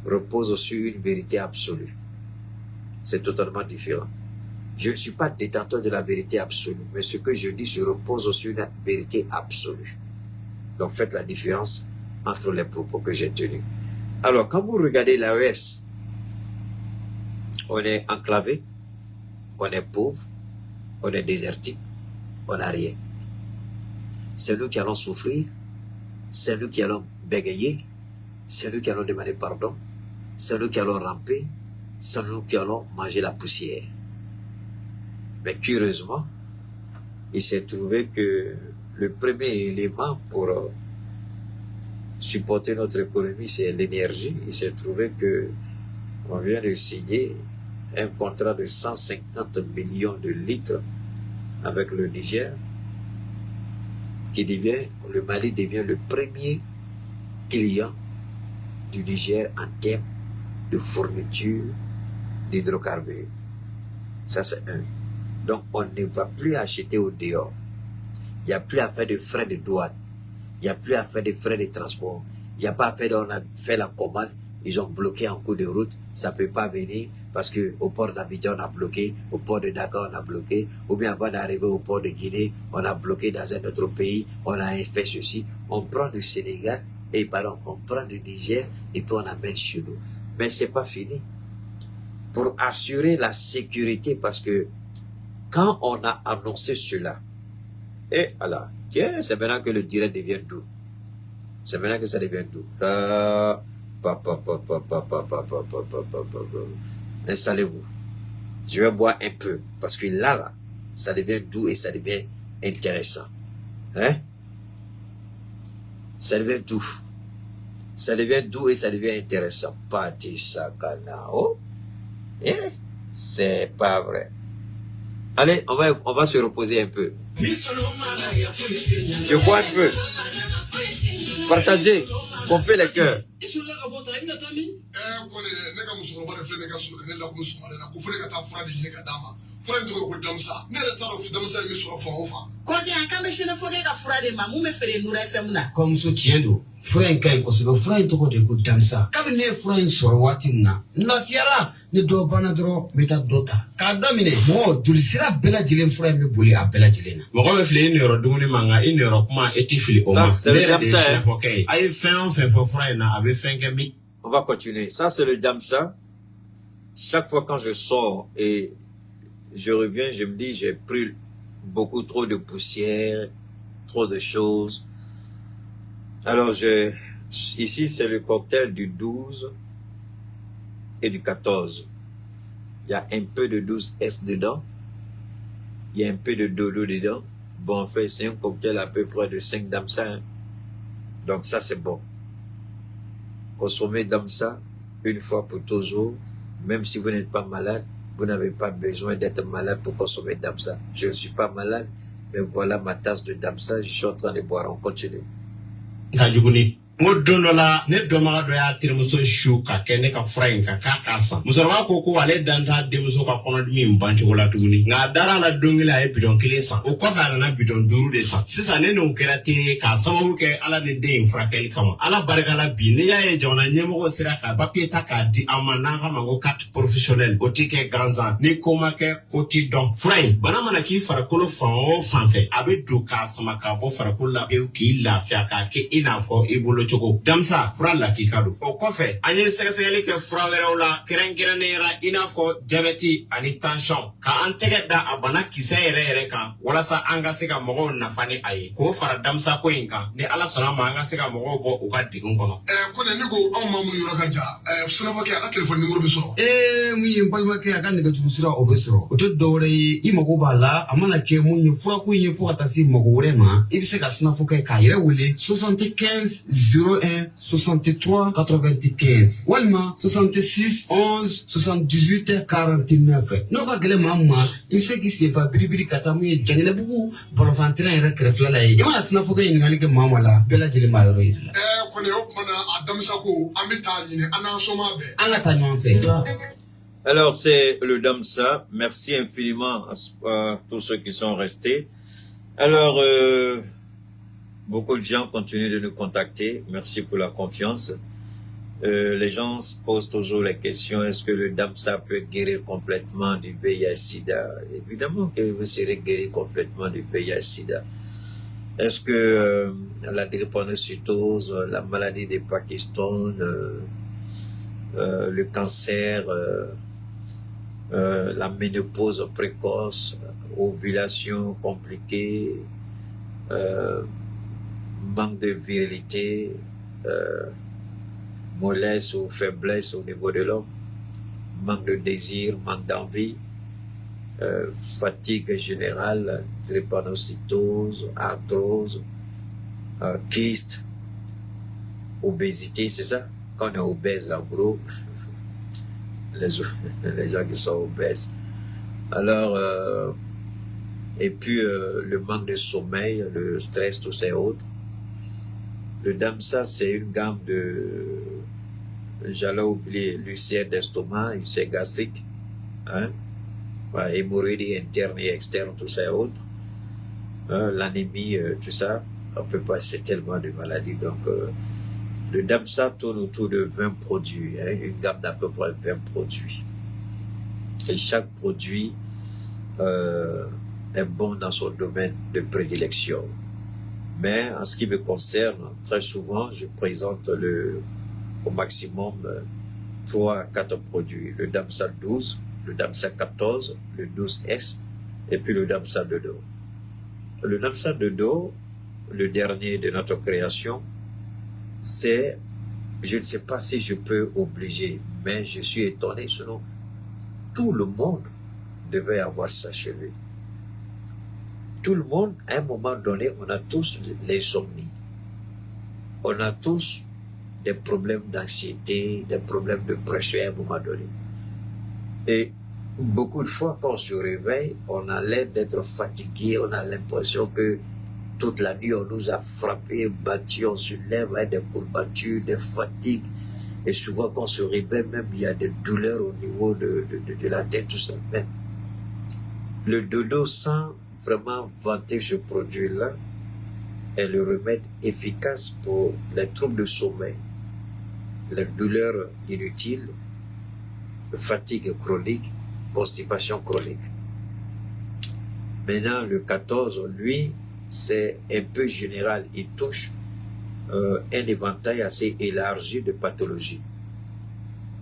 repose sur une vérité absolue. C'est totalement différent. Je ne suis pas détenteur de la vérité absolue, mais ce que je dis se repose sur une vérité absolue. Donc faites la différence entre les propos que j'ai tenus. Alors, quand vous regardez l'AES, on est enclavé, on est pauvre, on est désertique, on n'a rien. C'est nous qui allons souffrir, c'est nous qui allons bégayer, c'est nous qui allons demander pardon, c'est nous qui allons ramper, c'est nous qui allons manger la poussière. Mais curieusement, il s'est trouvé que le premier élément pour supporter notre économie, c'est l'énergie. Il s'est trouvé que on vient de signer un contrat de 150 millions de litres avec le Niger, le Mali devient le premier client du Niger en termes de fourniture d'hydrocarbures. Ça, c'est un. Donc, on ne va plus acheter au dehors. Il n'y a plus à faire de frais de douane. Il n'y a plus à faire des frais de transport. Il n'y a pas à faire, on a fait la commande, ils ont bloqué en cours de route, ça ne peut pas venir parce que au port d'Abidjan on a bloqué, au port de Dakar on a bloqué, ou bien avant d'arriver au port de Guinée, on a bloqué dans un autre pays, on a fait ceci. On prend du Sénégal, on prend du Niger et puis on amène chez nous. Mais c'est pas fini. Pour assurer la sécurité, parce que quand on a annoncé cela, et alors, c'est maintenant que le direct devient doux. C'est maintenant que ça devient doux. Installez-vous. Je vais boire un peu. Parce que là, ça devient doux et ça devient intéressant. Hein? Ça devient doux. Ça devient doux et ça devient intéressant. Pati Sakanao. C'est pas vrai. Allez, on va se reposer un peu. Je bois un peu. Partagez, pompez les cœurs. Comme ce tien d'eau, frère Kain, frère Toko de Damsa, Cabinet frère sur Watina, La Fiala, ne doit pas n'adro, metadota. Kadamine, moi, tu le seras bella dilem frère me bouli à bella dilena. Mon reflet une euro d'où manga, une euro comment est-il au moins. Ça, c'est le Damsa. Ok, aïe, fait pour frère, avait fait que mi. On va continuer. Ça, c'est le Damsa. Chaque fois quand je sors et je reviens, je me dis, j'ai pris beaucoup trop de poussière, trop de choses. Alors, ici, c'est le cocktail du 12 et du 14. Il y a un peu de 12S dedans. Il y a un peu de dodo dedans. Bon, en fait, c'est un cocktail à peu près de 5 Damsa. Hein. Donc, ça, c'est bon. Consommez Damsa une fois pour toujours. Même si vous n'êtes pas malade, vous n'avez pas besoin d'être malade pour consommer Damsa. Je ne suis pas malade, mais voilà ma tasse de Damsa. Je suis en train de boire. On continue. Modonola ne domara do ya tirmuso shuka kene ka franka ka kasa musarwa ko ko wale danta de muso ka kono mi mbanti wala tuguni nga dara la dongila e bidon kilesa o ko fa na bidon duru de sa sisa ne no kera tire ka sababu ke ala ne de frakel kama ala baraka la bi ne ya e jona nyemo ko sira ka papier ta ka di amana ka mango carte professionnel o tike ganza ni koma ke ko ti don fray bana mana ki fara kolo fa o fanfe abe du ka sama ka bo fara kolo la be ki la fia ka ke ina fo ibolo Choco. Damsa, fura la kikado. O kofe, anye segesegeli ke fura wera la kerenkerenera inafo diabeti ani tension. Ka antege da abana kise ere kan, wala sa anga sega mogo nafani aye. Ko fara damsa ko inka, ni ala sona ma anga sega mogo bo uka digun kono. Kone nigo amu mamu yoro kaja, fusina fake aka telefon numero besoro. Mwenye mpalima ke aka nega tufusira obesoro. Oto dore imago bala, amana ke mwenye fura ku yenye fura tasi mogo urema, ibise ka sina fuke ka yere wile 75 01 63 95 Walma 66 11 78 49 Noka gele mamma il se ki se fa biribiri katamu ye jangele bugu bolofantina yere krefla la ye yama sina foga yin ngali ke mamma la bela jeli ma yoro yidla kone yo mana adamsa ko amita nyine ana soma be anga tanyon fe. Alors c'est le Damsa. Merci infiniment à tous ceux qui sont restés. Alors beaucoup de gens continuent de nous contacter. Merci pour la confiance. Les gens se posent toujours la question, est-ce que le Damsa peut guérir complètement du VIH-Sida? Évidemment que vous serez guéri complètement du VIH-Sida. Est-ce que la drépanocytose, la maladie de Pakistan, le cancer, la ménopause précoce, ovulation compliquée, manque de virilité, mollesse ou faiblesse au niveau de l'homme, manque de désir, manque d'envie, fatigue générale, drépanocytose, arthrose, kyste, obésité, c'est ça? Quand on est obèse, en gros, les gens qui sont obèses. Alors, et puis le manque de sommeil, le stress, tout ça et autres. Le Damsa, c'est une gamme de, j'allais oublier, l'ulcère d'estomac, ulcère gastrique, hein, hémorroïdes internes et externes, tout ça et autres, l'anémie, tout ça, On peut pas, c'est tellement de maladies. Donc, le DAMSA tourne autour de 20 produits, hein, une gamme d'à peu près 20 produits. Et chaque produit est bon dans son domaine de prédilection. Mais en ce qui me concerne, très souvent, je présente au maximum 3 à 4 produits. Le DAMSA 12, le DAMSA 14, le 12S et puis le DAMSA de dos. Le DAMSA de dos, le dernier de notre création, c'est, je ne sais pas si je peux obliger, mais je suis étonné, sinon tout le monde devait avoir ça chez lui. Tout le monde, à un moment donné, on a tous l'insomnie. On a tous des problèmes d'anxiété, des problèmes de pression à un moment donné. Et beaucoup de fois, quand on se réveille, on a l'air d'être fatigué, on a l'impression que toute la nuit, on nous a frappé, battu, on se lève avec des courbatures, des fatigues. Et souvent, quand on se réveille, même, il y a des douleurs au niveau de la tête, tout ça. Mais le dodo, sans vraiment vanter ce produit-là, est le remède efficace pour les troubles de sommeil, les douleurs inutiles, fatigue chronique, constipation chronique. Maintenant, le 14, lui, c'est un peu général. Il touche un éventail assez élargi de pathologies.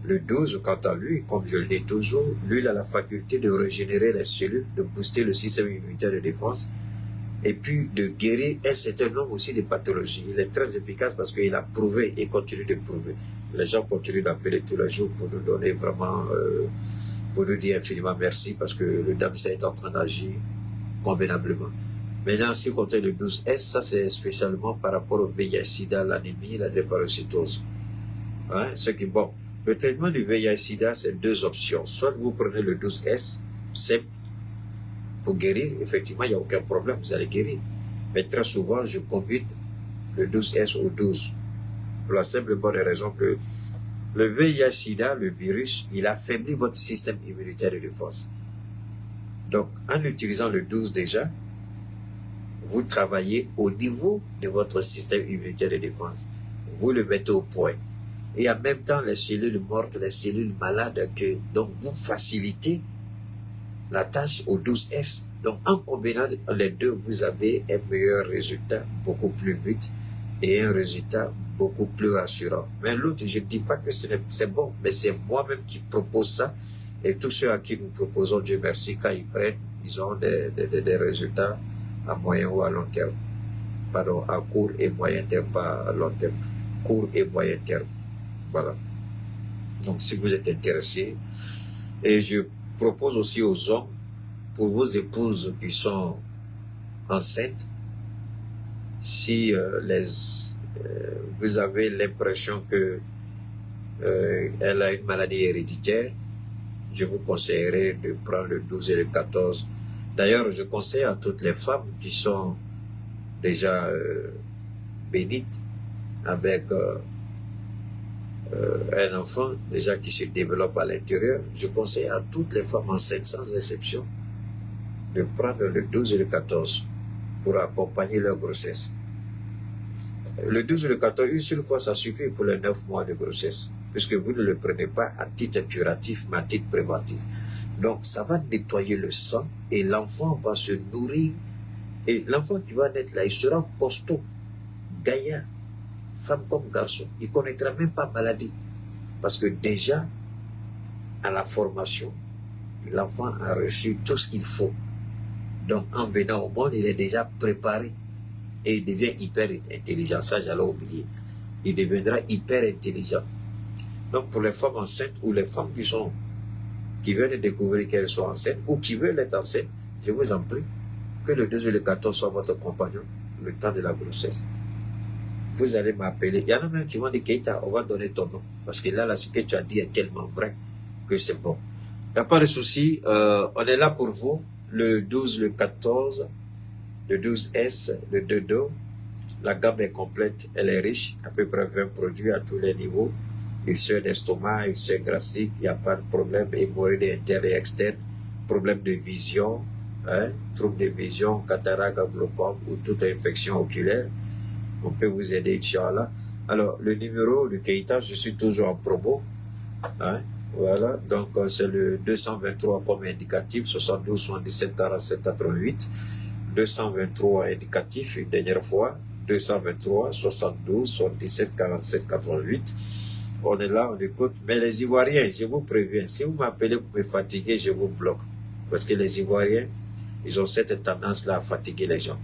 Le 12, quant à lui, comme je le dis toujours, lui, il a la faculté de régénérer les cellules, de booster le système immunitaire de défense, et puis de guérir un certain nombre aussi de pathologies. Il est très efficace parce qu'il a prouvé et continue de prouver. Les gens continuent d'appeler tous les jours pour nous donner vraiment, pour nous dire infiniment merci parce que le DAMSA est en train d'agir convenablement. Maintenant, si on compte le 12S, ça c'est spécialement par rapport au VIH-Sida, l'anémie, la drépanocytose. Hein, ce qui, bon, le traitement du VIH-Sida, c'est 2 options. Soit vous prenez le 12S, simple, pour guérir, effectivement, il n'y a aucun problème, vous allez guérir. Mais très souvent, je combine le 12S au 12. Pour la simple et bonne raison que le VIH-Sida, le virus, il affaiblit votre système immunitaire de défense. Donc, en utilisant le 12 déjà, vous travaillez au niveau de votre système immunitaire de défense. Vous le mettez au point. Et en même temps, les cellules mortes, les cellules malades, donc vous facilitez la tâche au 12S. Donc, en combinant les deux, vous avez un meilleur résultat, beaucoup plus vite, et un résultat beaucoup plus rassurant. Mais l'autre, je ne dis pas que c'est bon, mais c'est moi-même qui propose ça. Et tous ceux à qui nous proposons, Dieu merci, quand ils prennent, ils ont des résultats à moyen ou à long terme. Pardon, à court et moyen terme, pas à long terme. Court et moyen terme. Voilà. Donc, si vous êtes intéressé, et je propose aussi aux hommes, pour vos épouses qui sont enceintes, si vous avez l'impression que elle a une maladie héréditaire, je vous conseillerais de prendre le 12 et le 14. D'ailleurs, je conseille à toutes les femmes qui sont déjà bénites avec un enfant déjà qui se développe à l'intérieur, je conseille à toutes les femmes enceintes sans exception de prendre le 12 et le 14 pour accompagner leur grossesse. Le 12 et le 14, une seule fois, ça suffit pour les 9 mois de grossesse, puisque vous ne le prenez pas à titre curatif, mais à titre préventif. Donc, ça va nettoyer le sang et l'enfant va se nourrir. Et l'enfant qui va naître là, il sera costaud, gaillard, femme comme garçon. Il ne connaîtra même pas maladie. Parce que déjà, à la formation, l'enfant a reçu tout ce qu'il faut. Donc, en venant au monde, il est déjà préparé. Et il devient hyper intelligent. Ça, j'allais oublier. Il deviendra hyper intelligent. Donc, pour les femmes enceintes ou les femmes qui viennent de découvrir qu'elles sont enceintes ou qui veulent être enceintes, je vous en prie, que le 2 et le 14 soient votre compagnon le temps de la grossesse. Vous allez m'appeler. Il y en a même qui vont dire, Keita, on va donner ton nom. Parce que là, ce que tu as dit est tellement vrai que c'est bon. Il n'y a pas de souci. On est là pour vous. Le 12, le 14, le 12S, le 2Do. La gamme est complète. Elle est riche. À peu près 20 produits à tous les niveaux. Ulcère d'estomac, ulcère gastrique. Il n'y a pas de problème. Hémorroïdes interne et externe. Problème de vision. hein, troubles de vision, cataracte, glaucome ou toute infection oculaire, on peut vous aider, Inch'Allah. Alors, le numéro de Keïta, je suis toujours en promo. Hein, voilà, donc c'est le 223 comme indicatif, 72 77 47 88. 223 indicatif, une dernière fois, 223 72 77 47 88. On est là, on écoute. Mais les Ivoiriens, je vous préviens, si vous m'appelez pour me fatiguer, je vous bloque. Parce que les Ivoiriens, ils ont cette tendance-là à fatiguer les gens.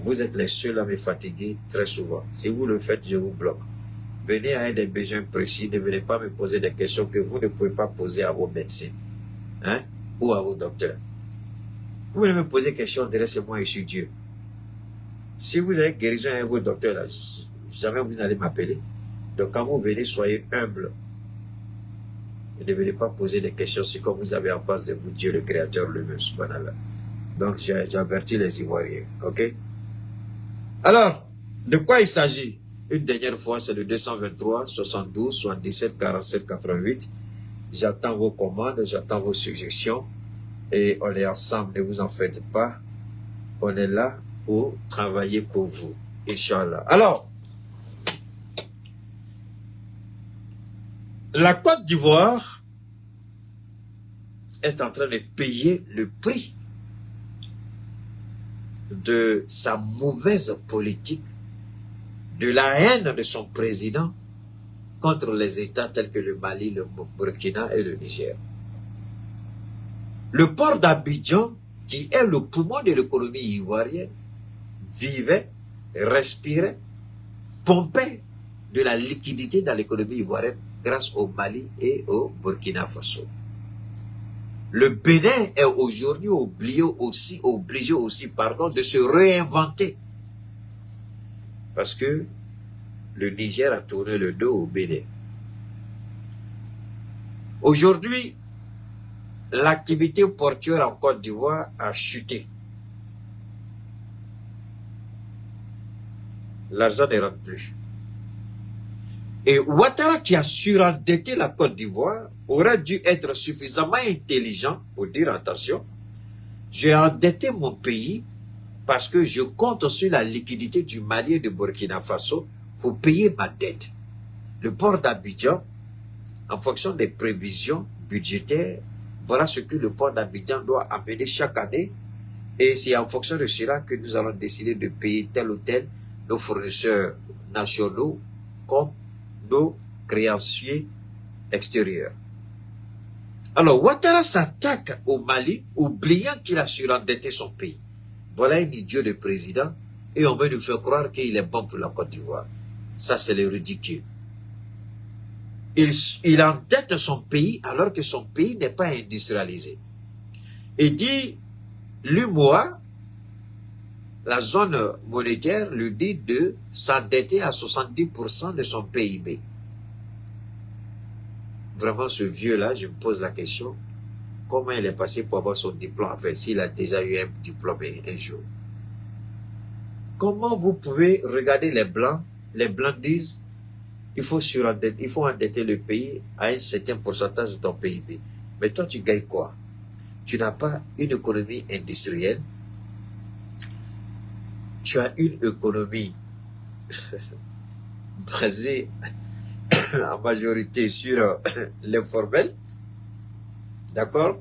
Vous êtes les seuls à me fatiguer très souvent. Si vous le faites, je vous bloque. Venez à des besoins précis, ne venez pas me poser des questions que vous ne pouvez pas poser à vos médecins, hein, ou à vos docteurs. Vous venez me poser des questions, c'est moi, je suis Dieu. Si vous avez guérison avec vos docteurs, là, jamais vous n'allez m'appeler. Donc quand vous venez, soyez humble. Ne venez pas poser des questions si comme vous avez en face de vous Dieu le Créateur lui-même, subhanallah. Donc j'avertis les Ivoiriens, ok? Alors, de quoi il s'agit? Une dernière fois, c'est le 223 72 77 47 88. J'attends vos commandes, j'attends vos suggestions. Et on est ensemble, ne vous en faites pas. On est là pour travailler pour vous, Inch'Allah. Alors, la Côte d'Ivoire est en train de payer le prix de sa mauvaise politique, de la haine de son président contre les États tels que le Mali, le Burkina et le Niger. Le port d'Abidjan, qui est le poumon de l'économie ivoirienne, vivait, respirait, pompait de la liquidité dans l'économie ivoirienne grâce au Mali et au Burkina Faso. Le Bénin est aujourd'hui obligé aussi, de se réinventer. Parce que le Niger a tourné le dos au Bénin. Aujourd'hui, l'activité portuaire en Côte d'Ivoire a chuté. L'argent ne rentre plus. Et Ouattara, qui a surendetté la Côte d'Ivoire, aurait dû être suffisamment intelligent pour dire attention, j'ai endetté mon pays parce que je compte sur la liquidité du Mali et du Burkina Faso pour payer ma dette. Le port d'Abidjan, en fonction des prévisions budgétaires, voilà ce que le port d'Abidjan doit amener chaque année. Et c'est en fonction de cela que nous allons décider de payer tel ou tel nos fournisseurs nationaux comme nos créanciers extérieurs. Alors, Ouattara s'attaque au Mali, oubliant qu'il a surendetté son pays. Voilà un idiot de président, et on veut nous faire croire qu'il est bon pour la Côte d'Ivoire. Ça, c'est le ridicule. Il endette son pays alors que son pays n'est pas industrialisé. Il dit, l'UMOA, la zone monétaire, lui dit de s'endetter à 70% de son PIB. Vraiment, ce vieux-là, je me pose la question, comment il est passé pour avoir son diplôme, enfin, s'il a déjà eu un diplôme un jour. Comment vous pouvez regarder les Blancs disent, il faut endetter le pays à un certain pourcentage de ton PIB. Mais toi, tu gagnes quoi? Tu n'as pas une économie industrielle. Tu as une économie basée en majorité sur l'informel. D'accord?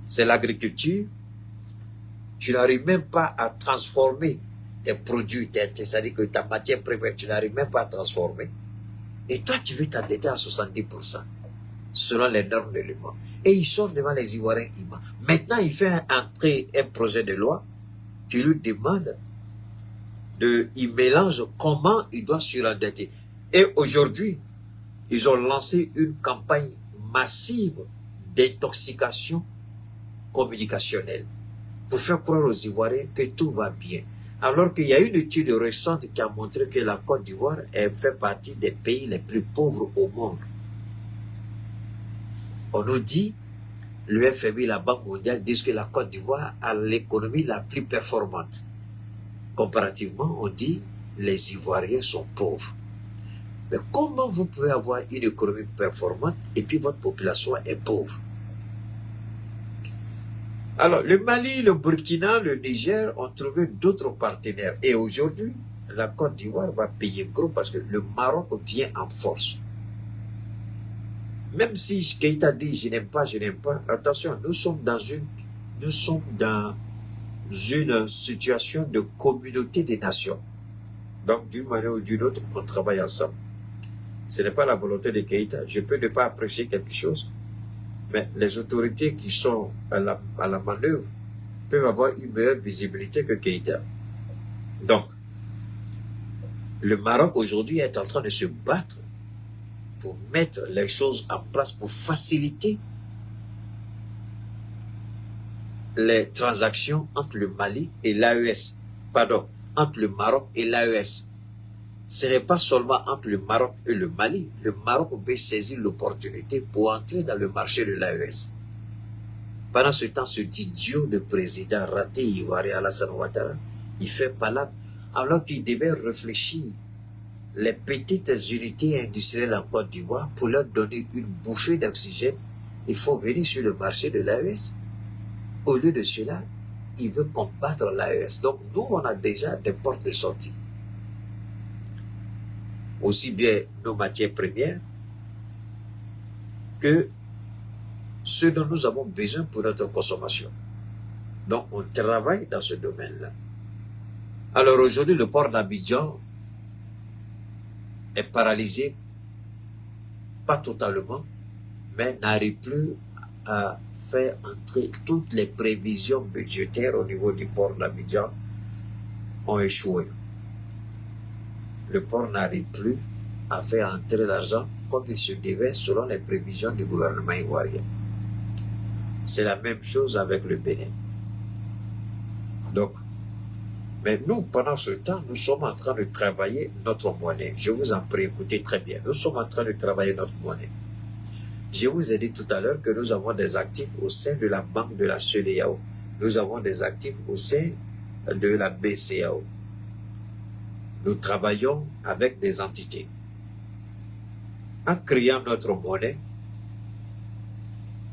C'est l'agriculture. Tu n'arrives même pas à transformer tes produits, c'est-à-dire que ta matière première, tu n'arrives même pas à transformer. Et toi, tu veux t'endetter à 70%, selon les normes de l'humain. Et il sort devant les Ivoiriens humains. Maintenant, il fait entrer un projet de loi qui lui demande il mélange comment il doit surendetter. Et aujourd'hui, ils ont lancé une campagne massive d'intoxication communicationnelle pour faire croire aux Ivoiriens que tout va bien. Alors qu'il y a une étude récente qui a montré que la Côte d'Ivoire fait partie des pays les plus pauvres au monde. On nous dit, le FMI, la Banque mondiale, disent que la Côte d'Ivoire a l'économie la plus performante. Comparativement, on dit, les Ivoiriens sont pauvres. Mais comment vous pouvez avoir une économie performante et puis votre population est pauvre? Alors, le Mali, le Burkina, le Niger ont trouvé d'autres partenaires. Et aujourd'hui, la Côte d'Ivoire va payer gros parce que le Maroc vient en force. Même si Keïta dit je n'aime pas, attention, nous sommes dans une situation de communauté des nations. Donc, d'une manière ou d'une autre, on travaille ensemble. Ce n'est pas la volonté de Keïta. Je peux ne pas apprécier quelque chose, mais les autorités qui sont à la manœuvre peuvent avoir une meilleure visibilité que Keïta. Donc, le Maroc aujourd'hui est en train de se battre pour mettre les choses en place, pour faciliter les transactions entre le Mali et l'AES. Pardon, entre le Maroc et l'AES. Ce n'est pas seulement entre le Maroc et le Mali. Le Maroc veut saisir l'opportunité pour entrer dans le marché de l'AES. Pendant ce temps, ce idiot de président raté ivoirien Alassane Ouattara, il fait palabre alors qu'il devait réfléchir les petites unités industrielles en Côte d'Ivoire pour leur donner une bouffée d'oxygène. Il faut venir sur le marché de l'AES. Au lieu de cela, il veut combattre l'AES. Donc nous, on a déjà des portes de sortie. Aussi bien nos matières premières que ce dont nous avons besoin pour notre consommation. Donc on travaille dans ce domaine-là. Alors aujourd'hui, le port d'Abidjan est paralysé, pas totalement, mais n'arrive plus à faire entrer toutes les prévisions budgétaires au niveau du port d'Abidjan ont échoué. Le port n'arrive plus à faire entrer l'argent comme il se devait selon les prévisions du gouvernement ivoirien. C'est la même chose avec le Bénin. Donc, mais nous, pendant ce temps, nous sommes en train de travailler notre monnaie. Je vous en prie, écoutez très bien. Nous sommes en train de travailler notre monnaie. Je vous ai dit tout à l'heure que nous avons des actifs au sein de la banque de la CEDEAO. Nous avons des actifs au sein de la BCEAO. Nous travaillons avec des entités. En créant notre monnaie,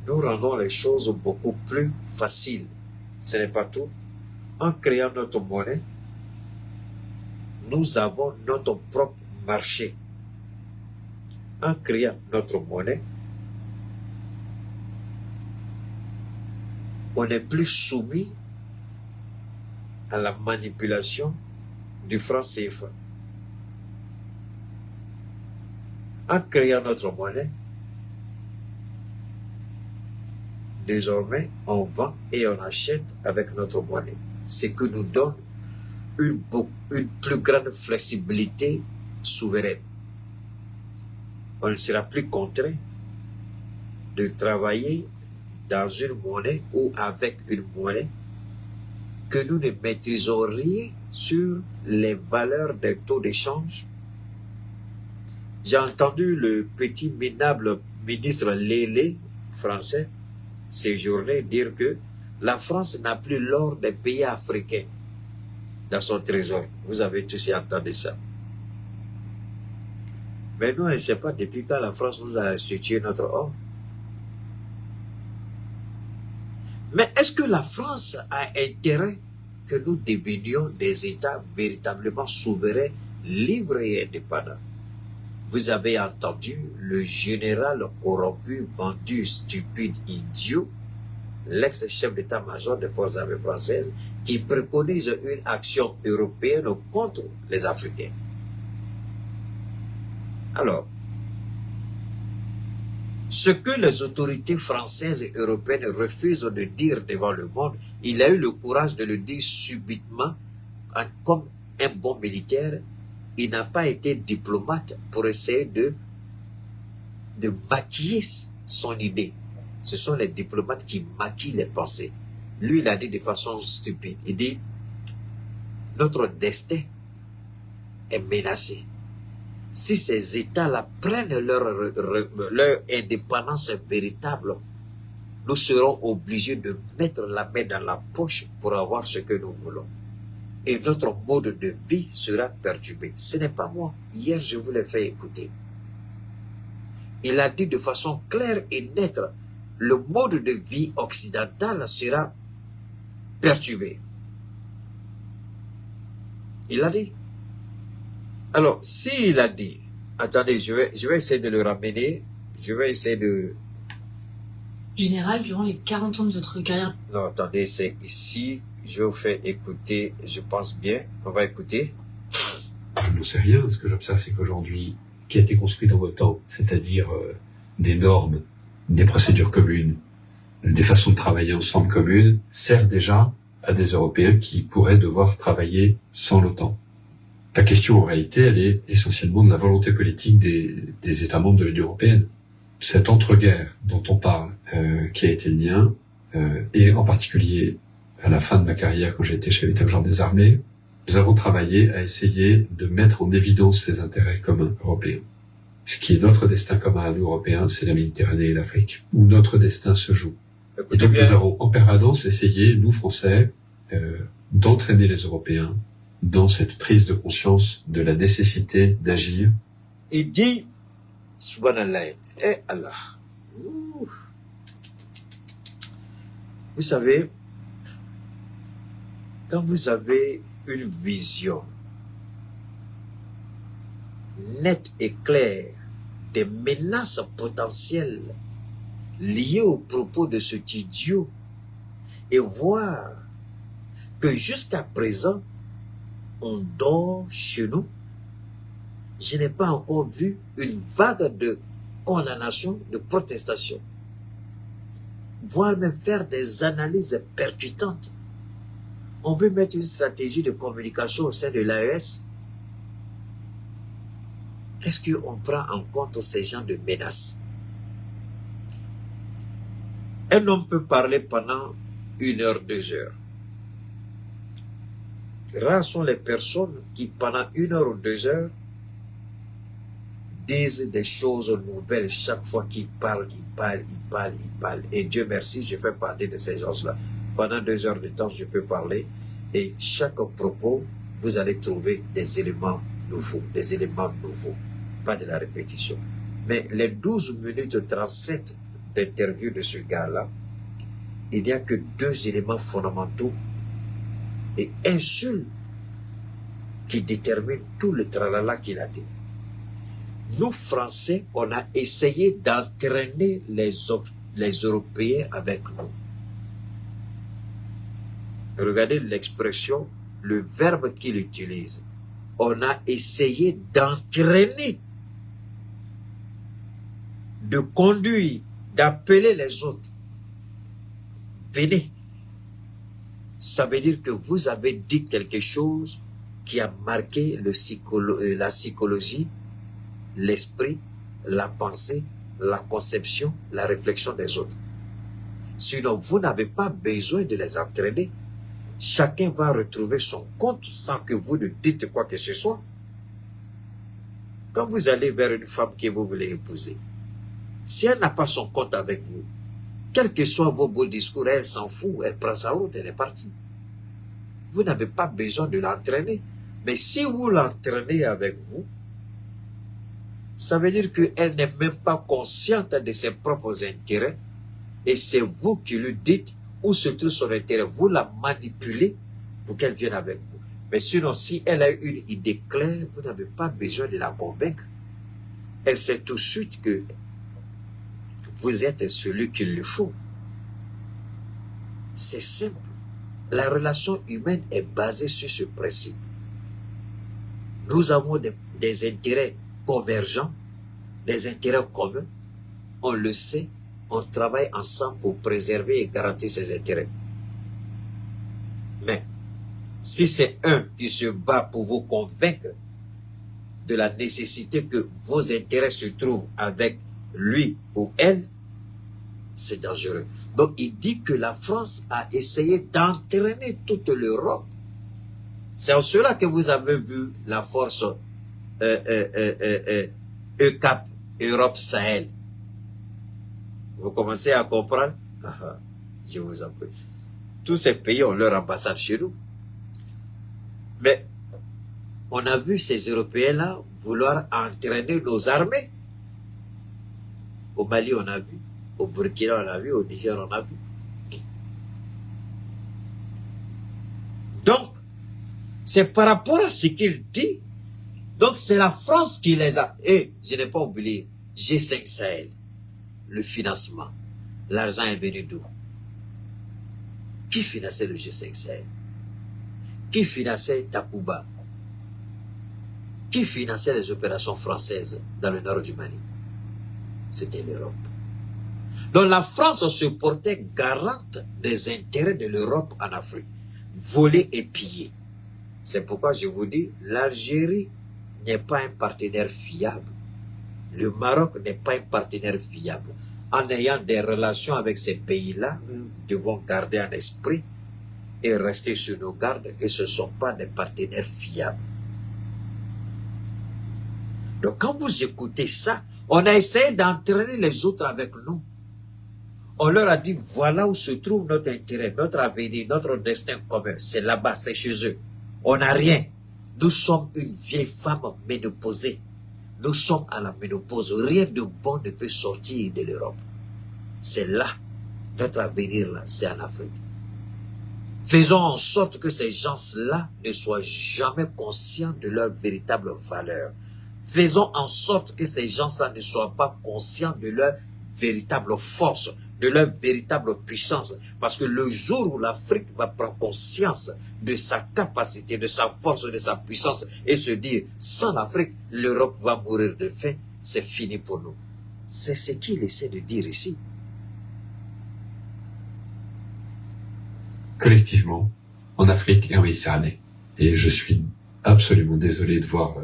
nous rendons les choses beaucoup plus faciles. Ce n'est pas tout. En créant notre monnaie, nous avons notre propre marché. En créant notre monnaie, on n'est plus soumis à la manipulation du franc CFA. En créant notre monnaie, désormais, on vend et on achète avec notre monnaie. Ce qui nous donne une plus grande flexibilité souveraine. On ne sera plus contraint de travailler dans une monnaie ou avec une monnaie que nous ne maîtrisons rien sur les valeurs des taux d'échange. J'ai entendu le petit minable ministre Lélé, français, séjourner dire que la France n'a plus l'or des pays africains dans son trésor. Vous avez tous entendu ça. Mais nous, on ne sait pas depuis quand la France nous a restitué notre or. Mais est-ce que la France a intérêt que nous devenions des États véritablement souverains, libres et indépendants? Vous avez entendu le général corrompu, vendu, stupide, idiot, l'ex-chef d'état-major des forces armées françaises, qui préconise une action européenne contre les Africains. Alors, ce que les autorités françaises et européennes refusent de dire devant le monde, il a eu le courage de le dire subitement, comme un bon militaire. Il n'a pas été diplomate pour essayer de maquiller son idée. Ce sont les diplomates qui maquillent les pensées. Lui, il a dit de façon stupide. Il dit, notre destin est menacé. Si ces États-là prennent leur indépendance véritable, nous serons obligés de mettre la main dans la poche pour avoir ce que nous voulons. Et notre mode de vie sera perturbé. Ce n'est pas moi. Hier, je vous l'ai fait écouter. Il a dit de façon claire et nette, le mode de vie occidental sera perturbé. Il a dit. Alors, s'il a dit, attendez, je vais essayer de le ramener, je vais essayer de... Général, durant les 40 ans de votre carrière... Non, attendez, c'est ici, je vais vous faire écouter, je pense bien, on va écouter. Je ne sais rien, ce que j'observe, c'est qu'aujourd'hui, ce qui a été construit dans votre temps, c'est-à-dire des normes, des procédures communes, des façons de travailler ensemble communes, sert déjà à des Européens qui pourraient devoir travailler sans l'OTAN. La question, en réalité, elle est essentiellement de la volonté politique des États membres de l'Union européenne. Cette entre-guerre dont on parle, qui a été le mien, et en particulier à la fin de ma carrière quand j'ai été chef d'état-major des armées, nous avons travaillé à essayer de mettre en évidence ces intérêts communs européens. Ce qui est notre destin commun à nous Européens, c'est la Méditerranée et l'Afrique, où notre destin se joue. Et donc nous avons en permanence essayé, nous Français, d'entraîner les Européens dans cette prise de conscience de la nécessité d'agir. Il dit, Subhanallah, eh Allah. Ouh. Vous savez, quand vous avez une vision nette et claire des menaces potentielles liées aux propos de cet idiot et voir que jusqu'à présent, on dort chez nous, je n'ai pas encore vu une vague de condamnation, de protestation, voire même faire des analyses percutantes. On veut mettre une stratégie de communication au sein de l'AES. Est-ce qu'on prend en compte ces gens de menaces? Un homme peut parler pendant 1 heure, 2 heures. Rares sont les personnes qui, pendant 1 heure ou 2 heures, disent des choses nouvelles chaque fois qu'ils parlent, ils parlent. Et Dieu merci, je fais partie de ces gens-là. Pendant 2 heures de temps, je peux parler. Et chaque propos, vous allez trouver des éléments nouveaux. Pas de la répétition. Mais les 12 minutes 37 d'interview de ce gars-là, il n'y a que 2 éléments fondamentaux et un seul qui détermine tout le tralala qu'il a dit. Nous, Français, on a essayé d'entraîner les Européens avec nous. Regardez l'expression, le verbe qu'il utilise. On a essayé d'entraîner, de conduire, d'appeler les autres. Venez. Ça veut dire que vous avez dit quelque chose qui a marqué la psychologie, l'esprit, la pensée, la conception, la réflexion des autres. Sinon, vous n'avez pas besoin de les entraîner. Chacun va retrouver son compte sans que vous ne dites quoi que ce soit. Quand vous allez vers une femme que vous voulez épouser, si elle n'a pas son compte avec vous, quels que soient vos beaux discours, elle s'en fout, elle prend sa route, elle est partie. Vous n'avez pas besoin de l'entraîner. Mais si vous l'entraînez avec vous, ça veut dire qu'elle n'est même pas consciente de ses propres intérêts et c'est vous qui lui dites où se trouve son intérêt. Vous la manipulez pour qu'elle vienne avec vous. Mais sinon, si elle a une idée claire, vous n'avez pas besoin de la convaincre. Elle sait tout de suite que vous êtes celui qu'il lui faut. C'est simple. La relation humaine est basée sur ce principe. Nous avons des intérêts convergents, des intérêts communs. On le sait, on travaille ensemble pour préserver et garantir ces intérêts. Mais, si c'est un qui se bat pour vous convaincre de la nécessité que vos intérêts se trouvent avec lui ou elle, c'est dangereux. Donc, il dit que la France a essayé d'entraîner toute l'Europe. C'est en cela que vous avez vu la force ECAP, Europe Sahel. Vous commencez à comprendre? Je vous en prie. Tous ces pays ont leur ambassade chez nous. Mais on a vu ces Européens-là vouloir entraîner nos armées. Au Mali, on a vu. Au Burkina, on a vu. Au Niger, on a vu. C'est par rapport à ce qu'il dit. Donc c'est la France qui les a... Et je n'ai pas oublié, G5 Sahel, le financement. L'argent est venu d'où? Qui finançait le G5 Sahel? Qui finançait Takuba? Qui finançait les opérations françaises dans le nord du Mali? C'était l'Europe. Donc la France se portait garante des intérêts de l'Europe en Afrique. Volés et pillés. C'est pourquoi je vous dis, l'Algérie n'est pas un partenaire fiable. Le Maroc n'est pas un partenaire fiable. En ayant des relations avec ces pays-là, nous devons garder en esprit et rester sur nos gardes que ce ne sont pas des partenaires fiables. Donc quand vous écoutez ça, on a essayé d'entraîner les autres avec nous. On leur a dit, voilà où se trouve notre intérêt, notre avenir, notre destin commun. C'est là-bas, c'est chez eux. On n'a rien. Nous sommes une vieille femme ménopausée. Nous sommes à la ménopause. Rien de bon ne peut sortir de l'Europe. C'est là. Notre avenir, là, c'est en Afrique. Faisons en sorte que ces gens-là ne soient jamais conscients de leur véritable valeur. Faisons en sorte que ces gens-là ne soient pas conscients de leur véritable force, de leur véritable puissance. Parce que le jour où l'Afrique va prendre conscience de sa capacité, de sa force, de sa puissance, et se dire, sans l'Afrique, l'Europe va mourir de faim, c'est fini pour nous. C'est ce qu'il essaie de dire ici. Collectivement, en Afrique et en Méditerranée. Et je suis absolument désolé de voir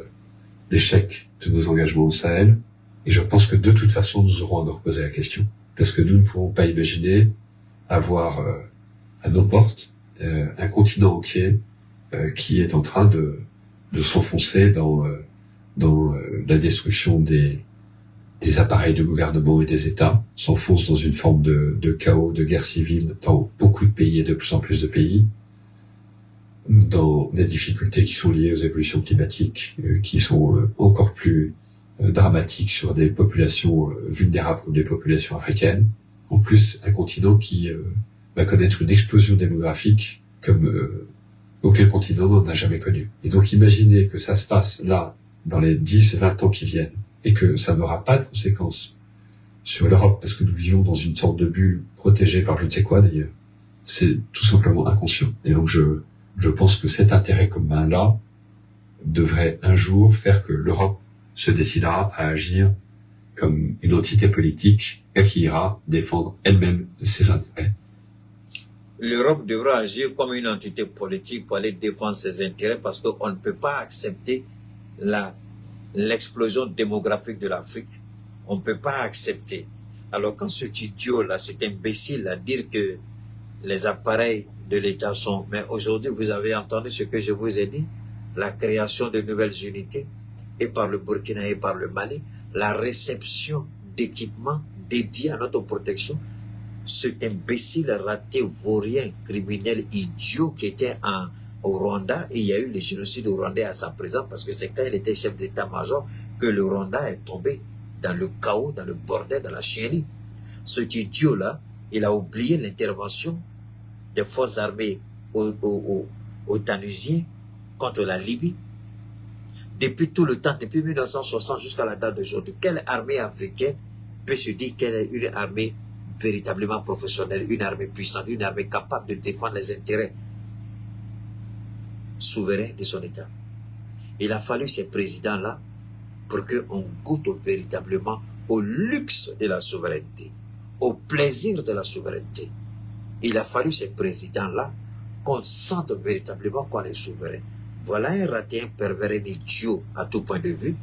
l'échec de nos engagements au Sahel. Et je pense que de toute façon, nous aurons à nous reposer la question. Parce que nous ne pouvons pas imaginer avoir à nos portes un continent entier qui est en train de s'enfoncer dans la destruction des appareils de gouvernement et des États, s'enfonce dans une forme de chaos, de guerre civile dans beaucoup de pays et de plus en plus de pays, dans des difficultés qui sont liées aux évolutions climatiques, qui sont encore plus dramatiques sur des populations vulnérables comme les populations africaines. En plus, un continent qui va connaître une explosion démographique comme aucun continent n'en a jamais connu. Et donc imaginez que ça se passe là, dans les 10-20 ans qui viennent, et que ça n'aura pas de conséquences sur l'Europe, parce que nous vivons dans une sorte de bulle protégée par je ne sais quoi d'ailleurs. C'est tout simplement inconscient. Et donc je pense que cet intérêt commun-là devrait un jour faire que l'Europe se décidera à agir comme une entité politique et qui ira défendre elle-même ses intérêts. L'Europe devra agir comme une entité politique pour aller défendre ses intérêts parce qu'on ne peut pas accepter l'explosion démographique de l'Afrique. On ne peut pas accepter. Alors quand cet idiot-là, cet imbécile à dire que les appareils de l'État sont... Mais aujourd'hui, vous avez entendu ce que je vous ai dit, la création de nouvelles unités, et par le Burkina et par le Mali, la réception d'équipements dédiés à notre protection. Cet imbécile raté, vaurien, criminel, idiot qui était au Rwanda, et il y a eu le génocide rwandais à sa présence, parce que c'est quand il était chef d'état-major que le Rwanda est tombé dans le chaos, dans le bordel, dans la chienlit. Cet idiot-là, il a oublié l'intervention des forces armées au Tanusiens contre la Libye. Depuis tout le temps, depuis 1960 jusqu'à la date d'aujourd'hui, quelle armée africaine peut se dire qu'elle est une armée véritablement professionnelle, une armée puissante, une armée capable de défendre les intérêts souverains de son État? Il a fallu ces présidents-là pour qu'on goûte véritablement au luxe de la souveraineté, au plaisir de la souveraineté. Il a fallu ces présidents-là qu'on sente véritablement qu'on est souverain. Voilà un raté, un pervers, un idiot à tout point de vue,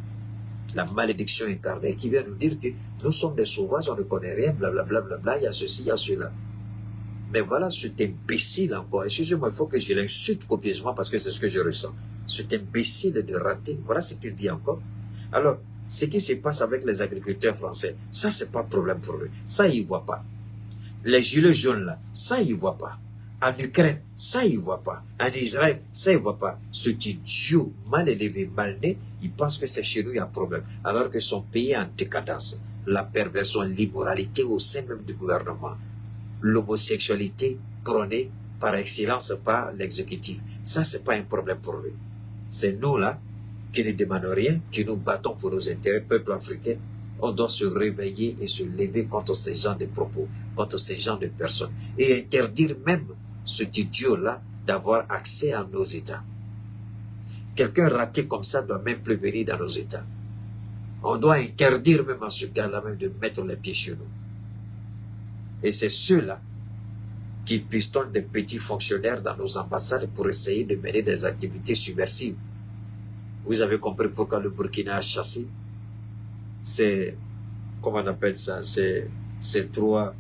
la malédiction incarnée qui vient nous dire que nous sommes des sauvages, on ne connaît rien, blablabla, bla, bla, bla, il y a ceci, il y a cela. Mais voilà cet imbécile encore, excusez-moi, il faut que je l'insulte copieusement parce que c'est ce que je ressens. Cet imbécile de raté, voilà ce qu'il dit encore. Alors, ce qui se passe avec les agriculteurs français, ça c'est pas problème pour eux, ça ils voient pas. Les gilets jaunes là, ça ils voient pas. En Ukraine, ça ils voient pas. En Israël, ça ils voient pas. Cet idiot mal élevé, mal né, il pense que c'est chez nous il y a un problème. Alors que son pays est en décadence. La perversion, l'immoralité au sein même du gouvernement. L'homosexualité prônée par excellence par l'exécutif. Ça, c'est pas un problème pour lui. C'est nous là, qui ne demandons rien, qui nous battons pour nos intérêts, peuple africain. On doit se réveiller et se lever contre ces gens de propos, contre ces gens de personnes, et interdire même cet idiot-là d'avoir accès à nos États. Quelqu'un raté comme ça doit même plus venir dans nos États. On doit interdire même à ce gars-là même de mettre les pieds chez nous. Et c'est ceux-là qui pistonnent des petits fonctionnaires dans nos ambassades pour essayer de mener des activités subversives. Vous avez compris pourquoi le Burkina a chassé comment on appelle ça, ces 3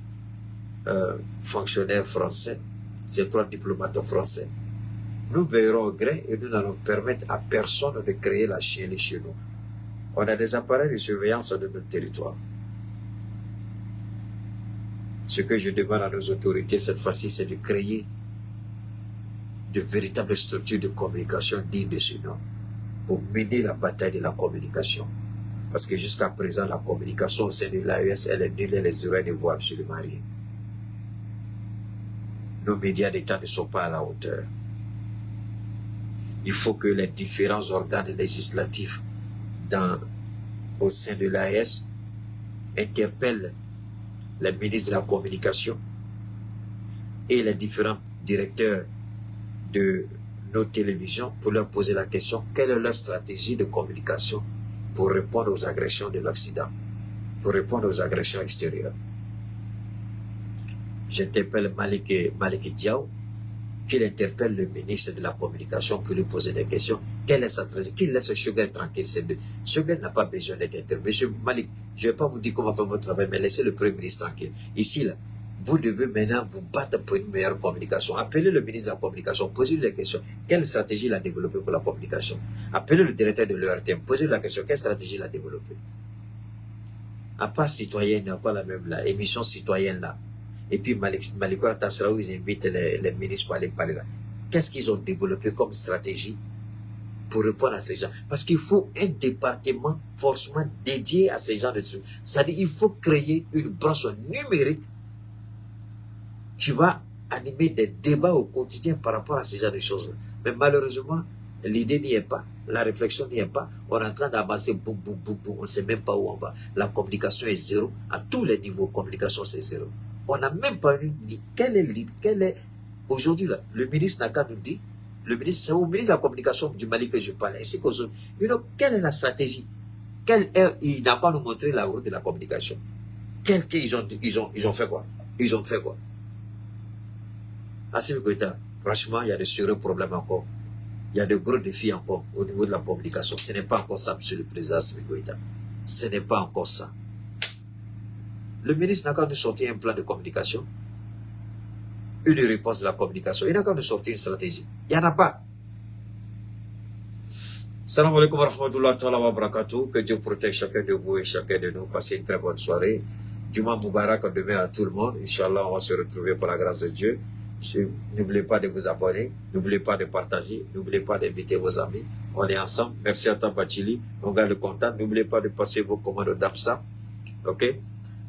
fonctionnaires français, ces 3 diplomates français. Nous veillerons au gré et nous n'allons permettre à personne de créer la chienlit chez nous. On a des appareils de surveillance de notre territoire. Ce que je demande à nos autorités cette fois-ci, c'est de créer de véritables structures de communication dignes de ce nom pour mener la bataille de la communication. Parce que jusqu'à présent, la communication au sein de l'AES, elle est nulle et les Européens ne voient absolument rien. Nos médias d'État ne sont pas à la hauteur. Il faut que les différents organes législatifs au sein de l'AES interpellent les ministres de la communication et les différents directeurs de nos télévisions pour leur poser la question, quelle est leur stratégie de communication pour répondre aux agressions de l'Occident, pour répondre aux agressions extérieures. J'interpelle Malik Diaw, qu'il interpelle le ministre de la communication pour lui poser des questions. Quelle est sa stratégie? Qu'il laisse Choguel tranquille. Choguel n'a pas besoin d'être interpellé. Monsieur Malik, je ne vais pas vous dire comment faire votre travail, mais laissez le Premier ministre tranquille. Ici, là, vous devez maintenant vous battre pour une meilleure communication. Appelez le ministre de la communication, posez-lui des questions. Quelle stratégie il a développée pour la communication? Appelez le directeur de l'ERTM, posez-lui la question. Quelle stratégie il a développée? À part citoyenne, il y a encore la même là, émission citoyenne là. Et puis Malikoura Tassraou, ils invitent les ministres pour aller parler là. Qu'est-ce qu'ils ont développé comme stratégie pour répondre à ces gens? Parce qu'il faut un département forcément dédié à ces gens de trucs. C'est-à-dire qu'il faut créer une branche numérique qui va animer des débats au quotidien par rapport à ces genre de choses-là. Mais malheureusement, l'idée n'y est pas, la réflexion n'y est pas. On est en train d'avancer, boum, boum, boum, boum, on ne sait même pas où on va. La communication est zéro, à tous les niveaux, communication c'est zéro. On n'a même pas dit quel est aujourd'hui là, le ministre n'a qu'à nous dire, c'est au ministre de la communication du Mali que je parle, ainsi qu'aux autres. Quelle est la stratégie? Il n'a pas nous montré la route de la communication. Ils ont fait quoi? Ils ont fait quoi? Assimi Goïta, franchement, il y a de sérieux problèmes encore. Il y a de gros défis encore au niveau de la communication. Ce n'est pas encore ça, monsieur le président Assimi Goïta. Ce n'est pas encore ça. Le ministre n'a qu'à nous sortir un plan de communication, une réponse de la communication. Il n'a qu'à nous sortir une stratégie. Il n'y en a pas. Salam alaikum wa rahmatullahi wa barakatuh. Que Dieu protège chacun de vous et chacun de nous. Passez une très bonne soirée. Juma Moubarak demain à tout le monde. Inch'Allah, on va se retrouver par la grâce de Dieu. N'oubliez pas de vous abonner, n'oubliez pas de partager, n'oubliez pas d'inviter vos amis. On est ensemble. Merci à Tabachili. On garde le contact. N'oubliez pas de passer vos commandes d'APSA. OK?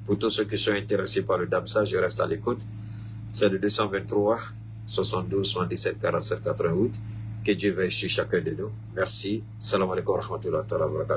Pour tous ceux qui sont intéressés par le DAPSA, je reste à l'écoute. C'est le 223 72 77 47 88. Que Dieu veille sur chacun de nous. Merci. Salam alaikum wa rahmatullahi wa barakatuh.